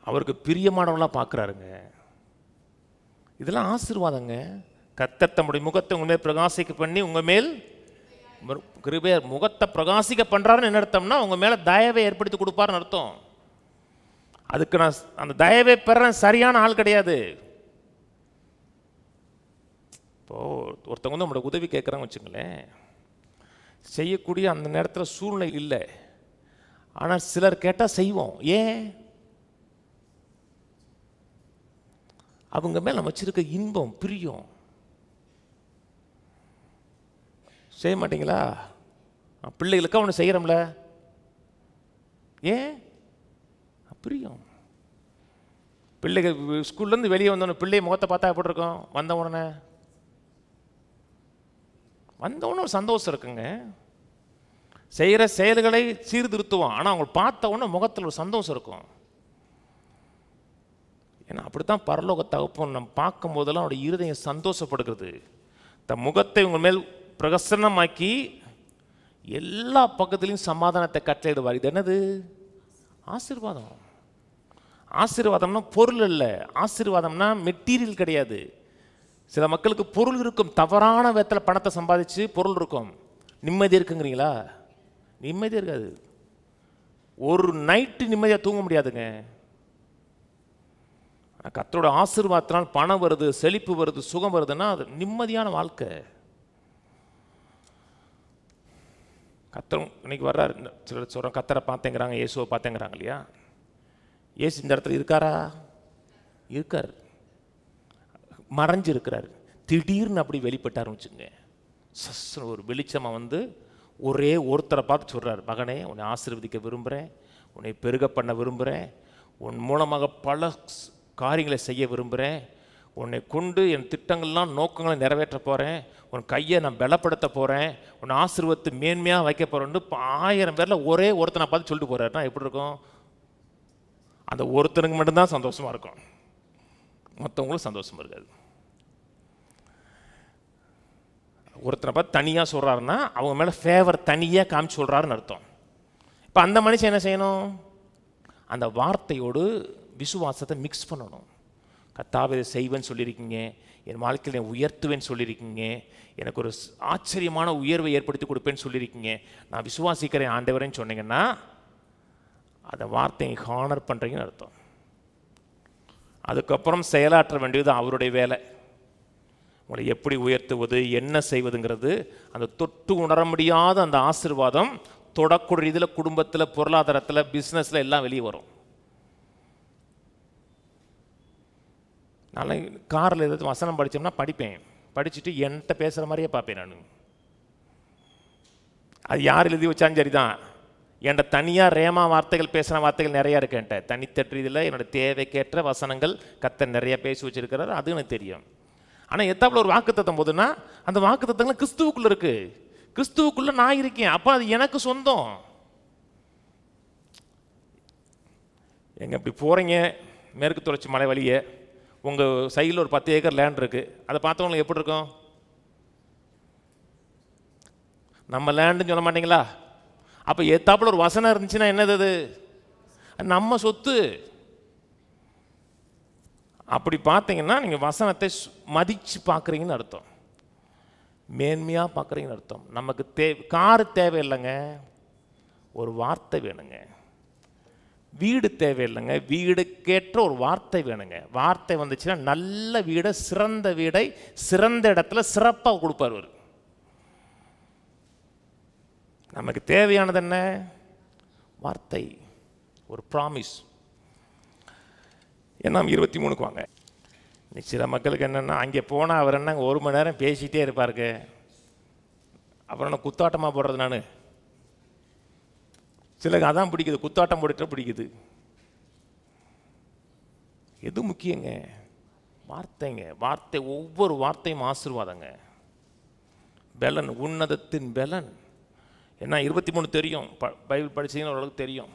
அவருக்கு பிரியமானவங்களாம் பார்க்குறாருங்க. இதெல்லாம் ஆசீர்வாதங்க. கர்த்தர் தம்முடைய முகத்தை உங்கள் மேல் பிரகாசிக்க பண்ணி உங்கள் மேல் கிருபையார் முகத்தை பிரகாசிக்க பண்ணுறாருன்னு என்ன அர்த்தம்னா உங்கள் மேலே தயவை ஏற்படுத்தி கொடுப்பாருன்னு அர்த்தம். அதுக்கு நான் அந்த தயவை பெற சரியான ஆள் கிடையாது. இப்போது ஒருத்தவங்க வந்து நம்மளோட உதவி கேட்குறாங்க வச்சுங்களேன், செய்யக்கூடிய அந்த நேரத்தில் சூழ்நிலை இல்லை. ஆனால் சிலர் கேட்டால் செய்வோம். ஏன்? அவங்க மேல் நம்ம வச்சிருக்க இன்பம், பிரியம். செய்ய மாட்டீங்களா? பிள்ளைகளுக்கு அவனை செய்கிறோம்ல, ஏன்? பிரியம். பிள்ளைகள் ஸ்கூல்லேருந்து வெளியே வந்தோடனே பிள்ளை முகத்தை பார்த்தா எப்படி இருக்கும்? வந்த உடனே ஒரு சந்தோஷம் இருக்குங்க. செய்கிற செயல்களை சீர்திருத்துவோம், ஆனால் அவங்க பார்த்த உடனே முகத்தில் ஒரு சந்தோஷம் இருக்கும். ஏன்னா அப்படித்தான் பரலோக தகப்பன் நம்ம பார்க்கும் போதெல்லாம் அவருடைய இருதயம் சந்தோஷப்படுகிறது. தன் முகத்தை உங்கள் மேல் பிரசன்னமாக்கி எல்லா பக்கத்துலையும் சமாதானத்தை கட்டளையிடுவார். இது என்னது? ஆசீர்வாதம். ஆசீர்வாதம்னா பொருள் இல்லை. ஆசீர்வாதம்னா மெட்டீரியல் கிடையாது. சில மக்களுக்கு பொருள் இருக்கும், தவறான விதத்தில் பணத்தை சம்பாதிச்சு பொருள் இருக்கும், நிம்மதி இருக்குங்கிறீங்களா? நிம்மதியாக இருக்காது. ஒரு நைட்டு நிம்மதியாக தூங்க முடியாதுங்க. கர்த்தரோட ஆசீர்வாதத்தினால் பணம் வருது, செழிப்பு வருது, சுகம் வருதுன்னா அது நிம்மதியான வாழ்க்கை. கர்த்தரும் இன்னைக்கு வர்றாரு. சிலர் சொல்கிறோம் கர்த்தரை பார்த்தேங்கிறாங்க, இயேசுவை பார்த்தேங்கிறாங்க இல்லையா? இயேசு இந்த இடத்துல இருக்காரா? இருக்கார். மறைஞ்சு இருக்கிறார். திடீர்னு அப்படி வெளிப்பட்டார் வச்சுங்க. ஒரு வெளிச்சமாக வந்து ஒரே ஒருத்தரை பார்த்து சொல்கிறார், மகனே உன்னை ஆசீர்வதிக்க விரும்புகிறேன், உன்னை பெருக பண்ண விரும்புகிறேன், உன் மூலமாக பல காரியங்களை செய்ய விரும்புகிறேன், உன்னை கொண்டு என் திட்டங்கள்லாம் நோக்கங்களை நிறைவேற்ற போகிறேன், உன் கையை நான் பலப்படுத்த போகிறேன், உன்னை ஆசீர்வத்து மேன்மையாக வைக்க போகிறேன்னு 1000 பேரில் ஒரே ஒருத்தனை பார்த்து சொல்லிட்டு போகிறாருன்னா எப்படி இருக்கும்? அந்த ஒருத்தனுக்கு மட்டும்தான் சந்தோஷமாக இருக்கும், மற்றவங்களும் சந்தோஷமாக இருக்காது. ஒருத்தனை பார்த்து தனியாக சொல்கிறாருன்னா அவங்க மேலே ஃபேவர் தனியாக காமிச்சு சொல்கிறாருன்னு அர்த்தம். இப்போ அந்த மனுஷன் என்ன செய்யணும்? அந்த வார்த்தையோடு விசுவாசத்தை மிக்ஸ் பண்ணணும். கர்த்தாவே இதை செய்வேன்னு சொல்லியிருக்கீங்க, என் வாழ்க்கையில் என் உயர்த்துவேன்னு சொல்லியிருக்கீங்க, எனக்கு ஒரு ஆச்சரியமான உயர்வை ஏற்படுத்தி கொடுப்பேன்னு சொல்லியிருக்கீங்க, நான் விசுவாசிக்கிறேன் ஆண்டவரேன்னு சொன்னீங்கன்னா அந்த வார்த்தையை ஹானர் பண்ணுறீங்கன்னு அர்த்தம். அதுக்கப்புறம் செயலாற்ற வேண்டியது அவருடைய வேலை. உங்களை எப்படி உயர்த்துவது, என்ன செய்வதுங்கிறது, அந்த தொட்டு உணர முடியாத அந்த ஆசீர்வாதம் தொடக்கூடிய இதில் குடும்பத்தில், பொருளாதாரத்தில், பிஸ்னஸில் எல்லாம் வெளியே வரும். நான் காரில் ஏதாவது வசனம் படித்தோம்னா படிப்பேன், படிச்சுட்டு என்கிட்ட பேசுகிற மாதிரியே பார்ப்பேன். நான் அது யார் எழுதி வச்சாலும் சரி தான். என்கிட்ட தனியாக ரேமா வார்த்தைகள், பேசுகிற வார்த்தைகள் நிறையா இருக்கு. என்கிட்ட தனித்தட்டு இதில் என்னோடய தேவைக்கேற்ற வசனங்கள் கர்த்தர் நிறையா பேசி வச்சுருக்கிறார், அது எனக்கு தெரியும். ஆனால் எத்தாப்புல ஒரு வாக்குத்தத்தம் போதுன்னா அந்த வாக்குத்தத்தங்கள் கிறிஸ்துவுக்குள்ளே இருக்குது. கிறிஸ்துவுக்குள்ளே நான் இருக்கேன், அப்போ அது எனக்கு சொந்தம். எங்கே இப்படி போகிறீங்க மேற்கு தொடர்ச்சி மலை வழியே, உங்கள் சைடில் ஒரு 10 ஏக்கர் லேண்ட் இருக்குது, அதை பார்த்தவங்களுக்கு எப்படி இருக்கும்? நம்ம லேண்டுன்னு சொல்ல மாட்டீங்களா? அப்போ ஏத்தாப்புல ஒரு வசனம் இருந்துச்சுன்னா என்னது அது? நம்ம சொத்து. அப்படி பார்த்தீங்கன்னா நீங்கள் வசனத்தை மதித்து பார்க்குறீங்கன்னு அர்த்தம், மேன்மையாக பார்க்குறீங்கன்னு அர்த்தம். நமக்கு காரு தேவையில்லைங்க, ஒரு வார்த்தை வேணுங்க. வீடு தேவையில்லைங்க, வீடுக்கேற்ற ஒரு வார்த்தை வேணுங்க. வார்த்தை வந்துச்சுன்னா நல்ல வீடை, சிறந்த வீடை சிறந்த இடத்துல சிறப்பாக கொடுப்பார் அவர். நமக்கு தேவையானது என்ன? வார்த்தை, ஒரு ப்ராமிஸ். ஏன்னா 23க்கு வாங்க. சில மக்களுக்கு என்னென்னா, அங்கே போனால் அவர் என்ன 1 மணி நேரம் பேசிகிட்டே இருப்பாருங்க, அப்புறம் என்ன குத்தாட்டமாக போடுறது? நான் சிலருக்கு அதான் பிடிக்குது, குத்தாட்டம் போட்டுட்டு பிடிக்குது. எது முக்கியங்க? வார்த்தைங்க. வார்த்தை, ஒவ்வொரு வார்த்தையும் ஆசீர்வாதங்க, பலன், உன்னதத்தின் பலன். ஏன்னா 23 தெரியும், பைபிள் படிச்சீங்கன்னு ஓரளவுக்கு தெரியும்.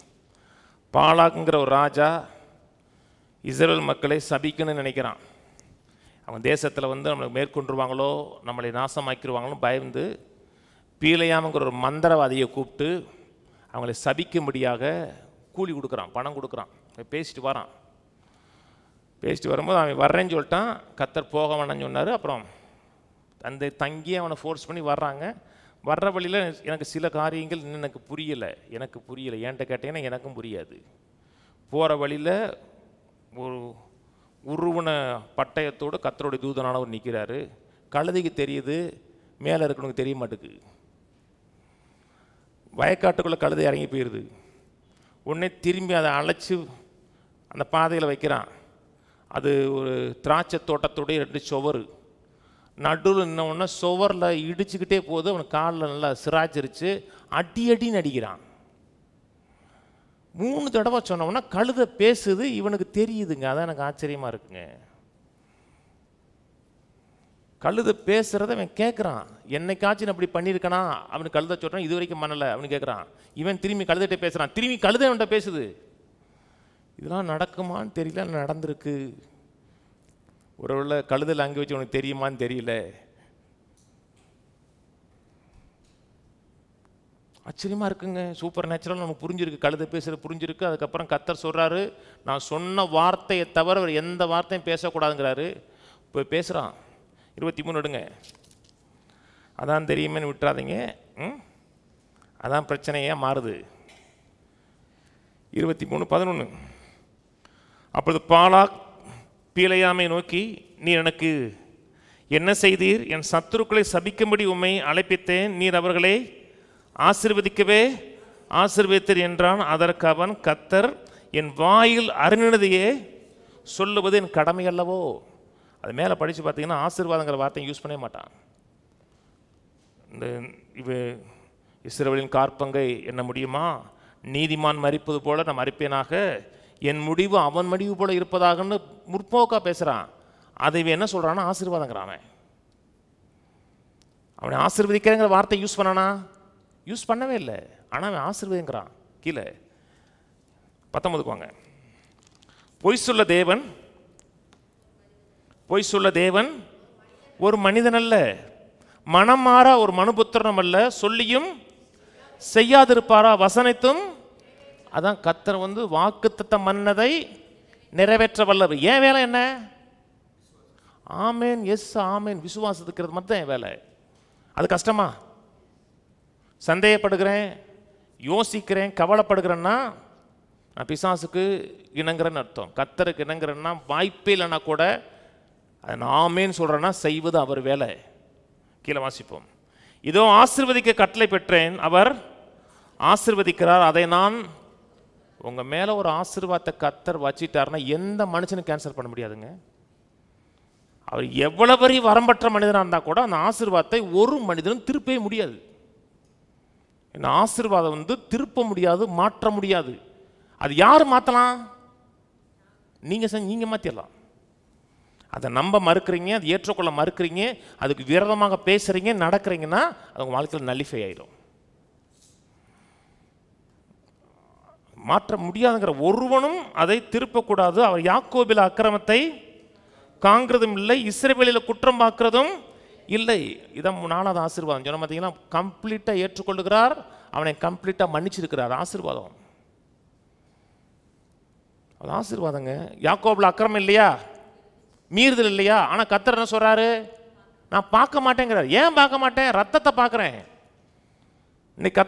பாலாக்குங்கிற ஒரு ராஜா இஸ்ரவேல் மக்களை சபிக்கணும்னு நினைக்கிறான். அவன் தேசத்தில் வந்து நம்மளை மேற்கொண்டுருவாங்களோ, நம்மளை நாசமாக்கிடுவாங்களோ பயந்து பீலையாமுங்கிற ஒரு மந்திரவாதியை கூப்பிட்டு அவங்களை சபிக்கும்படியாக கூலி கொடுக்குறான், பணம் கொடுக்குறான். பேசிட்டு வரான். பேசிட்டு வரும்போது அவன் வர்றேன்னு சொல்லிட்டான். கர்த்தர் போக வேணான்னு சொன்னார். அப்புறம் அந்த தங்கி அவனை ஃபோர்ஸ் பண்ணி வர்றாங்க. வர்ற வழியில் எனக்கு சில காரியங்கள் இன்னும் எனக்கு புரியலை. என்கிட்ட கேட்டீங்கன்னா எனக்கும் புரியாது. போகிற வழியில் ஒரு உருவன பட்டயத்தோடு கர்த்தருடைய தூதனானவர் நிற்கிறாரு. கழுதைக்கு தெரியுது, மேலே இருக்கணுக்கு தெரிய மாட்டேங்குது. வயக்காட்டுக்குள்ளே கழுதை இறங்கி போயிடுது. உடனே திரும்பி அதை அழைச்சி அந்த பாதையில் வைக்கிறான். அது ஒரு திராட்சை தோட்டத்துடைய 2 சுவர் நடுவில் நின்னவுடனே சுவரில் இடிச்சுக்கிட்டே போகுது. அவனுக்கு காலில் நல்லா சிராச்சிருச்சு, அடின்னு அடிக்கிறான். 3 தடவை சொன்னோம்னா கழுதை பேசுது, இவனுக்கு தெரியுதுங்க. அதான் எனக்கு ஆச்சரியமாக இருக்குங்க. கழுதை பேசுகிறத அவன் கேட்குறான். என்னைக்காச்சும் அப்படி பண்ணியிருக்கானா? அவனுக்கு கழுதை சொல்கிறான், இது வரைக்கும் பண்ணலை. அவனுக்கு கேட்குறான். இவன் திரும்பி கழுதைகிட்ட பேசுகிறான், திரும்பி கழுதை அவன்கிட்ட பேசுது. இதெல்லாம் நடக்குமான்னு தெரியல, நடந்திருக்கு. ஒருவேளை கழுதை லாங்குவேஜ் உனக்கு தெரியுமான்னு தெரியல. ஆச்சரியமாக இருக்குங்க. சூப்பர் நேச்சுரல் நமக்கு புரிஞ்சிருக்கு, கழுதை பேசுகிறது புரிஞ்சிருக்கு. அதுக்கப்புறம் கர்த்தர் சொல்கிறாரு, நான் சொன்ன வார்த்தையை தவிர அவர் எந்த வார்த்தையும் பேசக்கூடாதுங்கிறாரு. இப்போ பேசுகிறான். 23 எடுங்க. அதான் தெரியுமேன்னு விட்டுறாதீங்க. அதான் பிரச்சனையாக மாறுது. 23:11. அப்பொழுது பாலாக் பீலையாமை நோக்கி, நீர் எனக்கு என்ன செய்தீர்? என் சத்துருக்களை சபிக்கும்படி உம்மை அழைப்பித்தேன், நீர் அவர்களை ஆசீர்வதிக்கவே ஆசீர்வதித்தீர் என்றான். அதற்கு அவன், கர்த்தர் என் வாயில் அருணினதையே சொல்லுவது என் கடமை அல்லவோ? அது மேலே படித்து பார்த்தீங்கன்னா ஆசீர்வாதங்கிற வார்த்தையை யூஸ் பண்ணவே மாட்டான். இந்த இஸ்ரவேலின் காற்பங்கை என்ன முடியுமா? நீதிமான் மரிப்பது போல நான் மரிப்பேனாக, என் முடிவு அவன் முடிவு போல இருப்பதாகன்னு முற்போக்காக பேசுகிறான். அதை என்ன சொல்கிறான்னா ஆசீர்வாதங்கிறான். அவனை ஆசீர்வதிக்கிறங்கிற வார்த்தை யூஸ் பண்ணானா? யூஸ் பண்ணவே இல்லை. ஆனால் அவன் ஆசீர்வதிங்கிறான். கீழே 19க்கு வாங்க. பொய் சொல்ல தேவன் ஒரு மனிதன் அல்ல, மனம் மாற ஒரு மனுபுத்திரனும் அல்ல, சொல்லியும் செய்யாதிருப்பாரா? வசனித்தும். அதான் கர்த்தர் வந்து வாக்குத்தத்தம் மன்னதை நிறைவேற்ற வல்லவர். ஏன் வேலை என்ன? ஆமேன், எஸ் ஆமேன், விசுவாசத்துக்கிறது மட்டும் என் வேலை. அது கஷ்டமா? சந்தேகப்படுகிறேன், யோசிக்கிறேன், கவலைப்படுகிறேன்னா நான் பிசாசுக்கு இணங்குறேன்னு அர்த்தம். கர்த்தருக்கு இணங்குறேன்னா வாய்ப்பே இல்லைன்னா கூட அதை நான் ஆமேன்னு சொல்கிறேன்னா செய்வது அவர் வேலை. கீழே வாசிப்போம். இதோ ஆசீர்வதிக்க கட்டளை பெற்றேன், அவர் ஆசீர்வதிக்கிறார், அதை நான். உங்கள் மேலே ஒரு ஆசீர்வாதத்தை கர்த்தர் வச்சிட்டாருன்னா எந்த மனுஷனும் கேன்சல் பண்ண முடியாதுங்க. அவர் எவ்வளவு பெரிய வரம்பற்ற மனிதனாக இருந்தால் கூட அந்த ஆசீர்வாதத்தை ஒரு மனிதனும் திருப்பவே முடியாது. இந்த ஆசீர்வாதம் வந்து திருப்ப முடியாது, மாற்ற முடியாது. அது யார் மாற்றலாம்? நீங்கள் மாற்றிடலாம். அதை நம்ப மறுக்கிறீங்க, அது ஏற்றுக்கொள்ள மறுக்கிறீங்க, அதுக்கு விரோதமாக பேசுகிறீங்க, நடக்கிறீங்கன்னா அது உங்கள் வாழ்க்கையில் நல்லிஃபை ஆயிடும். மாற்ற முடியாதுங்கிற ஒருவனும் அதை திருப்பக்கூடாது. அவர் யாக்கோபில் அக்கிரமத்தை காண்கிறதும் இல்லை, இஸ்ரவேலில் குற்றம் பார்க்கிறதும் இல்லை. இதான் 4வது ஆசீர்வாதம் சொன்ன பார்த்தீங்கன்னா, கம்ப்ளீட்டாக ஏற்றுக்கொள்ளுகிறார், அவனை கம்ப்ளீட்டாக மன்னிச்சிருக்கிறார். ஆசீர்வாதம், அது ஆசீர்வாதங்க. யாக்கோபில் அக்கிரமம் இல்லையா, மீறுதல் இல்லையா, ஆனால் கர்த்தர் என்ன சொல்றாரு, நான் பார்க்க மாட்டேங்கிறார். ஏன் பார்க்க மாட்டேன்? ரத்தத்தை பார்க்குறேன். இன்னைக்கு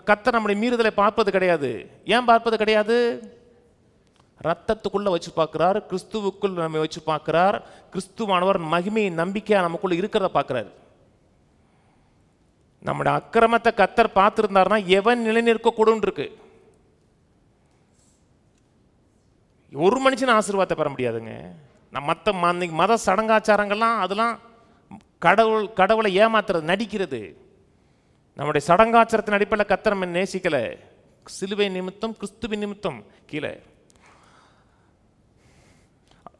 கர்த்தர் நம்முடைய மீறுதலை பார்ப்பது கிடையாது. ஏன் பார்ப்பது கிடையாது? ரத்தத்துக்குள்ள வச்சு பார்க்கிறார், கிறிஸ்துவுக்குள் நம்ம வச்சு பார்க்கிறார். கிறிஸ்துவானவர் மகிமை நம்பிக்கையா நமக்குள்ள இருக்கிறத பார்க்கிறார். நம்முடைய அக்கிரமத்தை கர்த்தர் பார்த்திருந்தாருன்னா எவன் நிலை நிற்கக்கூடும் இருக்கு. ஒரு மனுஷன் ஆசீர்வாதத்தை பெற முடியாதுங்க. மத சடங்காச்சாரங்கள்லாம் அதெல்லாம் கடவுளை ஏமாத்துறது, நடிக்கிறது. நம்முடைய சடங்காச்சாரத்தின் அடிப்படையில் கர்த்தர் நம்ம நேசிக்கல. சிலுவை நிமித்தம், கிறிஸ்துவின் நிமித்தம். கீழே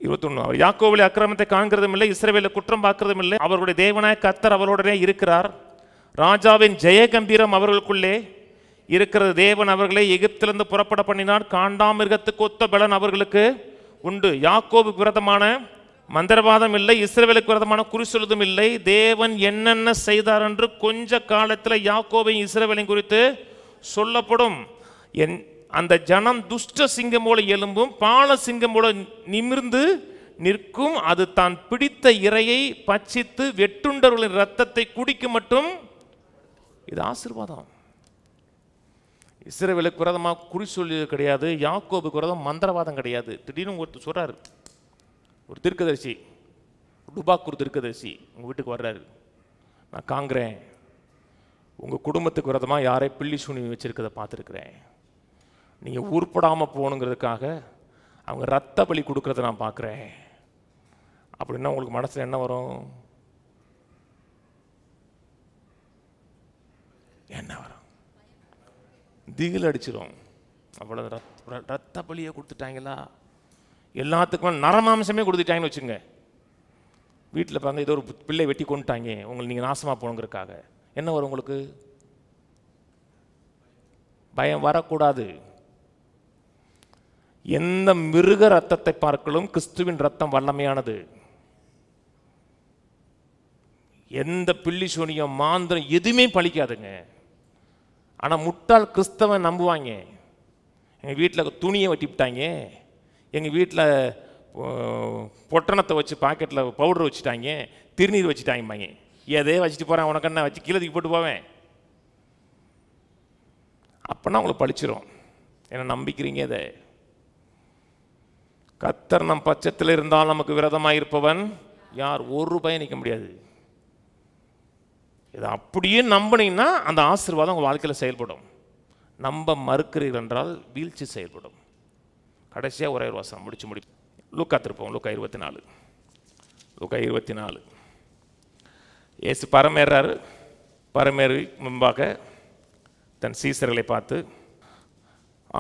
21, அவர் யாக்கோபிலே அக்கிரமத்தை காண்கிறதும் இல்லை, இஸ்ரவேலை குற்றம் பார்க்கிறதும் இல்லை. அவர்களுடைய தேவனாய் கர்த்தர் அவர்களுடனே இருக்கிறார். ராஜாவின் ஜெய கம்பீரம் அவர்களுக்குள்ளே இருக்கிறது. தேவன் அவர்களை எகிப்திலிருந்து புறப்பட பண்ணினார். காண்டாமிருகத்துக்கு ஒத்த பலன் அவர்களுக்கு உண்டு. யாக்கோபுக்கு விரோதமான மந்திரவாதம் இல்லை, இஸ்ரவேலுக்கு விரோதமான குறி சொல்லுதும் இல்லை. தேவன் என்னென்ன செய்தார் என்று கொஞ்ச காலத்தில் யாக்கோபையும் இஸ்ரவேலையும் குறித்து சொல்லப்படும். அந்த ஜனம் துஷ்ட சிங்கம் போல எழும்பும், பால சிங்கம் போல நிமிர்ந்து நிற்கும். அது தான் பிடித்த இரையை பட்சித்து வெட்டுண்டவர்களின் ரத்தத்தை குடிக்கும் மட்டும். இது ஆசீர்வாதம். இஸ்ரவேலுக்கு விரோதமாக குறி சொல்லியது கிடையாது, யாக்கோபுக்கு விரோதம் மந்திரவாதம் கிடையாது. திடீர்னு ஒருத்தர் சொல்றாரு, ஒரு தீர்க்கதரிசி, டுபாக்கூர் தீர்க்கதரிசி உங்கள் வீட்டுக்கு வர்றாரு. நான் காண்கிறேன், உங்கள் குடும்பத்துக்கு விரோதமாக யாரை பில்லி சூனி வச்சிருக்கிறத பார்த்துருக்குறேன். நீங்கள் உருப்படாமல் போகணுங்கிறதுக்காக அவங்க ரத்த பலி கொடுக்கறத நான் பார்க்குறேன். அப்படின்னா உங்களுக்கு மனசில் என்ன வரும்? என்ன வரும்? திகில் அடிச்சிடும். அவ்வளோ ரத்த பலியை கொடுத்துட்டாங்களா, எல்லாத்துக்குமே நரமாம்சமே கொடுத்துட்டாங்கன்னு வச்சுங்க. வீட்டில் பாருங்க, ஏதோ ஒரு பிள்ளை வெட்டி கொண்டுட்டாங்க, நீங்கள் நாசமாக போகணுங்கிறதுக்காக என்ன வரும் உங்களுக்கு? பயம் வரக்கூடாது. எந்த மிருக ரத்தத்தை பார்க்கலும் கிறிஸ்துவின் ரத்தம் வல்லமையானது. எந்த பில்லி சூனியம் மாந்திரம் எதுவுமே பழிக்காதுங்க. ஆனால் முட்டாள் கிறிஸ்தவன் நம்புவாங்க. எங்கள் வீட்டில் துணியை வெட்டிவிட்டாங்க, எங்கள் வீட்டில் பொட்டணத்தை வச்சு பாக்கெட்டில் பவுடர் வச்சுட்டாங்க, திருநீர் வச்சுட்டாங்கம்பாங்க. எதே வச்சுட்டு போகிறேன், உனக்கு என்ன வச்சு கீழே தூக்கி போட்டு போவேன். அப்போனா உங்களுக்கு பழிச்சிரும். என்ன நம்பிக்கிறீங்க? இதை கர்த்தர் நம் பட்சத்தில் இருந்தால் நமக்கு விரோதமாக இருப்பவன் யார்? ஒரு பயம் நிற்க முடியாது. இதை அப்படியே நம்பினீங்கன்னா அந்த ஆசீர்வாதம் உங்கள் வாழ்க்கையில் செயல்படும். நம்ப மறுக்கிறீர்கள் என்றால் வீழ்ச்சி செயல்படும். கடைசியாக ஒரே ஒரு வசனம் முடிச்சு லூக்கா திருப்போம். லூக்கா 24. இயேசு பரமேறாரு. பரமேறி முன்பாக தன் சீசர்களை பார்த்து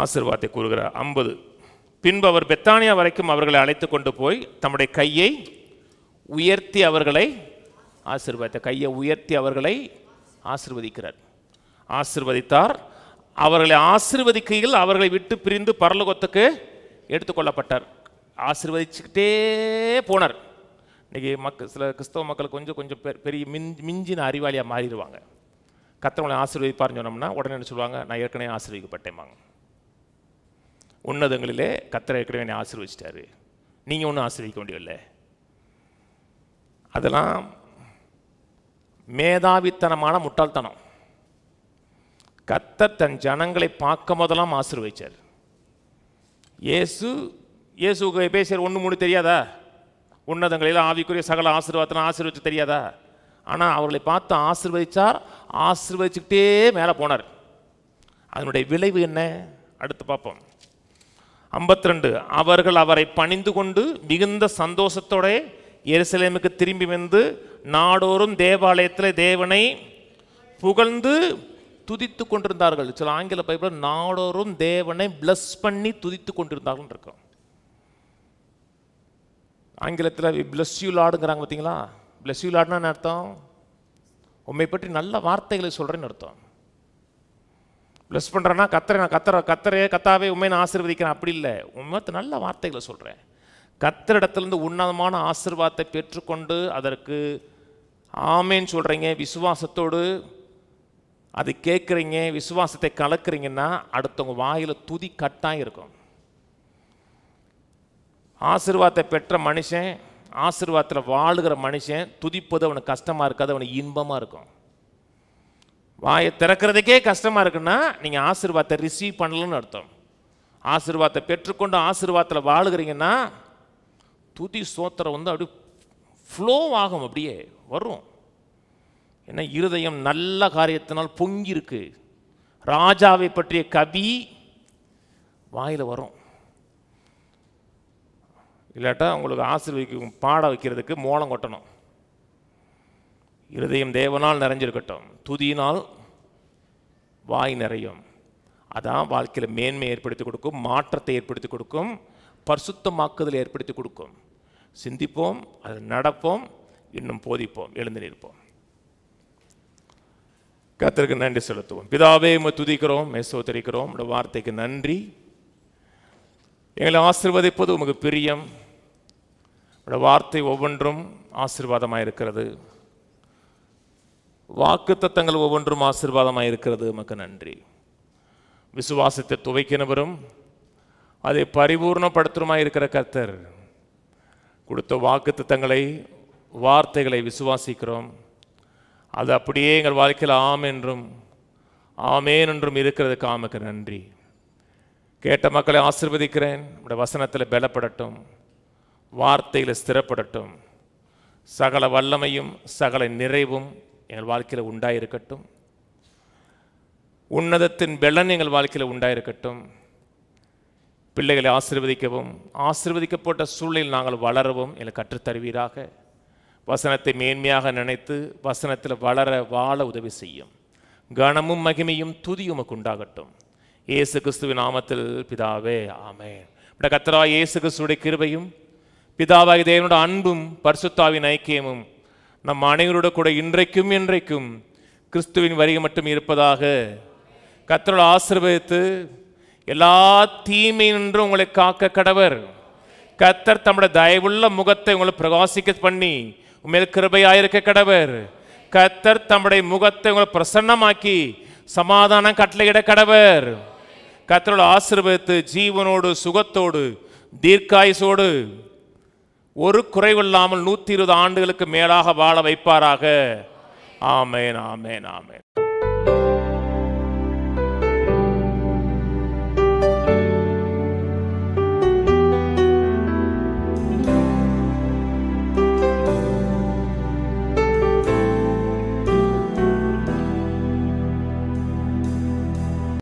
ஆசீர்வாதத்தை கூறுகிறார். 50. பின்பு அவர் பெத்தானியா வரைக்கும் அவர்களை அழைத்து கொண்டு போய் தம்முடைய கையை உயர்த்தி அவர்களை ஆசீர்வாதித்த கையை உயர்த்தி அவர்களை ஆசீர்வதிக்கிறார். ஆசீர்வதித்தார். அவர்களை ஆசீர்வதிக்கையில் அவர்களை விட்டு பிரிந்து பரலோகத்துக்கு எடுத்துக்கொள்ளப்பட்டார். ஆசீர்வதிச்சுக்கிட்டே போனார். இன்றைக்கி சில கிறிஸ்தவ மக்கள் கொஞ்சம் பெரிய மிஞ்சின அறிவாளியாக மாறிடுவாங்க. கர்த்தர் ஆசீர்வதிப்பார்னு சொன்னோம்னா உடனே என்ன சொல்லுவாங்க? நான் ஏற்கனவே ஆசீர்வதிக்கப்பட்டேன்பாங்க. உன்னதங்களிலே கர்த்தர் ஏற்கனவே என்னை ஆசீர்வதிச்சிட்டாரு, நீங்கள் ஒன்றும் ஆசீர்வதிக்க வேண்டியதில்லை. அதெல்லாம் மேதாவித்தனமான முட்டாள்தனம். கர்த்தர் தன் ஜனங்களை பார்க்கும் போதெல்லாம் ஆசீர்வதிச்சார். இயேசுக்கு பேசுகிற 1:3 தெரியாதா? உன்னதங்களில் ஆவிக்குரிய சகல ஆசீர்வாதத்தை ஆசீர்வதிச்சு தெரியாதா? ஆனால் அவர்களை பார்த்து ஆசீர்வதிச்சார். ஆசீர்வதிச்சுக்கிட்டே மேலே போனார். அதனுடைய விளைவு என்ன? அடுத்து பார்ப்போம். 52. அவர்கள் அவரை பணிந்து கொண்டு மிகுந்த சந்தோஷத்தோட எருசலேமுக்கு திரும்பி வந்து நாடோறும் தேவாலயத்தில் தேவனை புகழ்ந்து துதித்து கொண்டிருந்தார்கள். சில ஆங்கில பைபிள் நாடோறும் தேவனை பிளஸ் பண்ணி துதித்து கொண்டிருந்தார்கள் இருக்கும். ஆங்கிலத்தில் பிளஸ் யூ லார்டுங்கிறாங்க பார்த்தீங்களா? பிளஸ் யூ லார்டுனா என்ன அர்த்தம்? உண்மை பற்றி நல்ல வார்த்தைகளை சொல்கிறேன்னு அர்த்தம். பிளஸ் பண்ணுறேன்னா கத்தாவே உண்மை நான் ஆசீர்வதிக்கிறேன் அப்படி இல்லை. உண்மை நல்ல வார்த்தைகளை சொல்கிறேன். கர்த்தரிடத்திலிருந்து உன்னதமான ஆசீர்வாதத்தை பெற்றுக்கொண்டு அதற்கு ஆமேன்னு சொல்கிறீங்க, விசுவாசத்தோடு அது கேட்குறீங்க, விசுவாசத்தை கலக்குறீங்கன்னா அடுத்தவங்க வாயில் துதி கட்டாயம் இருக்கும். ஆசீர்வாதத்தை பெற்ற மனுஷன், ஆசீர்வாதத்தில் வாழுகிற மனுஷன் துதிப்பது அவனுக்கு கஷ்டமாக இருக்காது, அவனுக்கு இன்பமாக இருக்கும். வாயை திறக்கிறதுக்கே கஷ்டமாக இருக்குன்னா நீங்கள் ஆசீர்வாதத்தை ரிசீவ் பண்ணலன்னு அர்த்தம். ஆசீர்வாதத்தை பெற்றுக்கொண்டு ஆசீர்வாதத்தில் வாழுகிறீங்கன்னா துதி சோத்திரம் அப்படி ஃப்ளோ ஆகும், அப்படியே வரும். ஏன்னா இருதயம் நல்ல காரியத்தினால் பொங்கி இருக்கு. ராஜாவை பற்றிய கவி வாயில் வரும். இல்லாட்டா உங்களுக்கு ஆசீர்வதிக்கும் பாட வைக்கிறதுக்கு மோளம் கொட்டணும். இருதயம் தேவனால் நிறைஞ்சிருக்கட்டும், துதியினால் வாய் நிறையும். அதான் வாழ்க்கையில் மேன்மை ஏற்படுத்தி கொடுக்கும், மாற்றத்தை ஏற்படுத்தி கொடுக்கும், பரிசுத்தமாக்குதல் ஏற்படுத்தி கொடுக்கும். சிந்திப்போம், அதில் நடப்போம், இன்னும் போதிப்போம், எழுந்து நிற்போம். கர்த்தருக்கு நன்றி செலுத்துவோம். பிதாவே, உம்மை துதிக்கிறோம், ஸ்தோத்திரிக்கிறோம். உம்முடைய வார்த்தைக்கு நன்றி. எங்களை ஆசீர்வதிப்பது உமக்கு பிரியம். உம்முடைய வார்த்தை ஒவ்வொன்றும் ஆசீர்வாதமாக இருக்கிறது. வாக்குத்தத்தங்கள் ஒவ்வொன்றும் ஆசீர்வாதமாக இருக்கிறது. உமக்கு நன்றி. விசுவாசத்தை துவைக்கினவரும் அதை பரிபூர்ணப்படுத்துமாய் இருக்கிற கர்த்தர் கொடுத்த வாக்குத்தத்தங்களை, வார்த்தைகளை விசுவாசிக்கிறோம். அது அப்படியே எங்கள் வாழ்க்கையில் ஆம் என்றும் ஆமேன் என்றும் இருக்கிறதுக்கு ஆமக்கு நன்றி. கேட்ட மக்களை ஆசீர்வதிக்கிறேன். உடைய வசனத்தில் பலப்படட்டும், வார்த்தையில் ஸ்திரப்படட்டும். சகல வல்லமையும் சகல நிறைவும் எங்கள் வாழ்க்கையில் உண்டாயிருக்கட்டும். உன்னதத்தின் பெலன் எங்கள் வாழ்க்கையில் உண்டாயிருக்கட்டும். பிள்ளைகளை ஆசீர்வதிக்கவும், ஆசீர்வதிக்கப்பட்ட சூழலில் நாங்கள் வளரவும் எங்களை கற்றுத்தருவீராக. வசனத்தை மேன்மையாக நினைத்து வசனத்தில் வளர வாழ உதவி செய்யும். கனமும் மகிமையும் துதியும் உமக்கு உண்டாகட்டும். இயேசு கிறிஸ்துவின் நாமத்தில் பிதாவே, ஆமென். கர்த்தராகிய இயேசு கிறிஸ்துவுடைய கிருபையும் பிதாவாகிய தேவனுடைய அன்பும் பரிசுத்தாவின் ஐக்கியமும் நம் அனைவரோட கூட இன்றைக்கும் என்றைக்கும் கிறிஸ்துவின் வருகை மட்டும் இருப்பதாக. கர்த்தரோடு ஆசீர்வதித்து எல்லா தீமையினின்றும் உங்களை காக்க கடவர். கர்த்தர் தம்முடைய தயவுள்ள முகத்தை உங்களை பிரகாசிக்க பண்ணி உண்மையில் கிருபையாயிருக்க கடவர். கர்த்தர் தம்முடைய முகத்தை உங்களை பிரசன்னமாக்கி சமாதானம் கட்டளையிட கடவர். கர்த்தரோடு ஆசீர்வதித்து ஜீவனோடு சுகத்தோடு தீர்க்காயுசோடு ஒரு குறைவில்லாமல் 120 ஆண்டுகளுக்கு மேலாக வாழ வைப்பாராக. ஆமென், ஆமென், ஆமென்.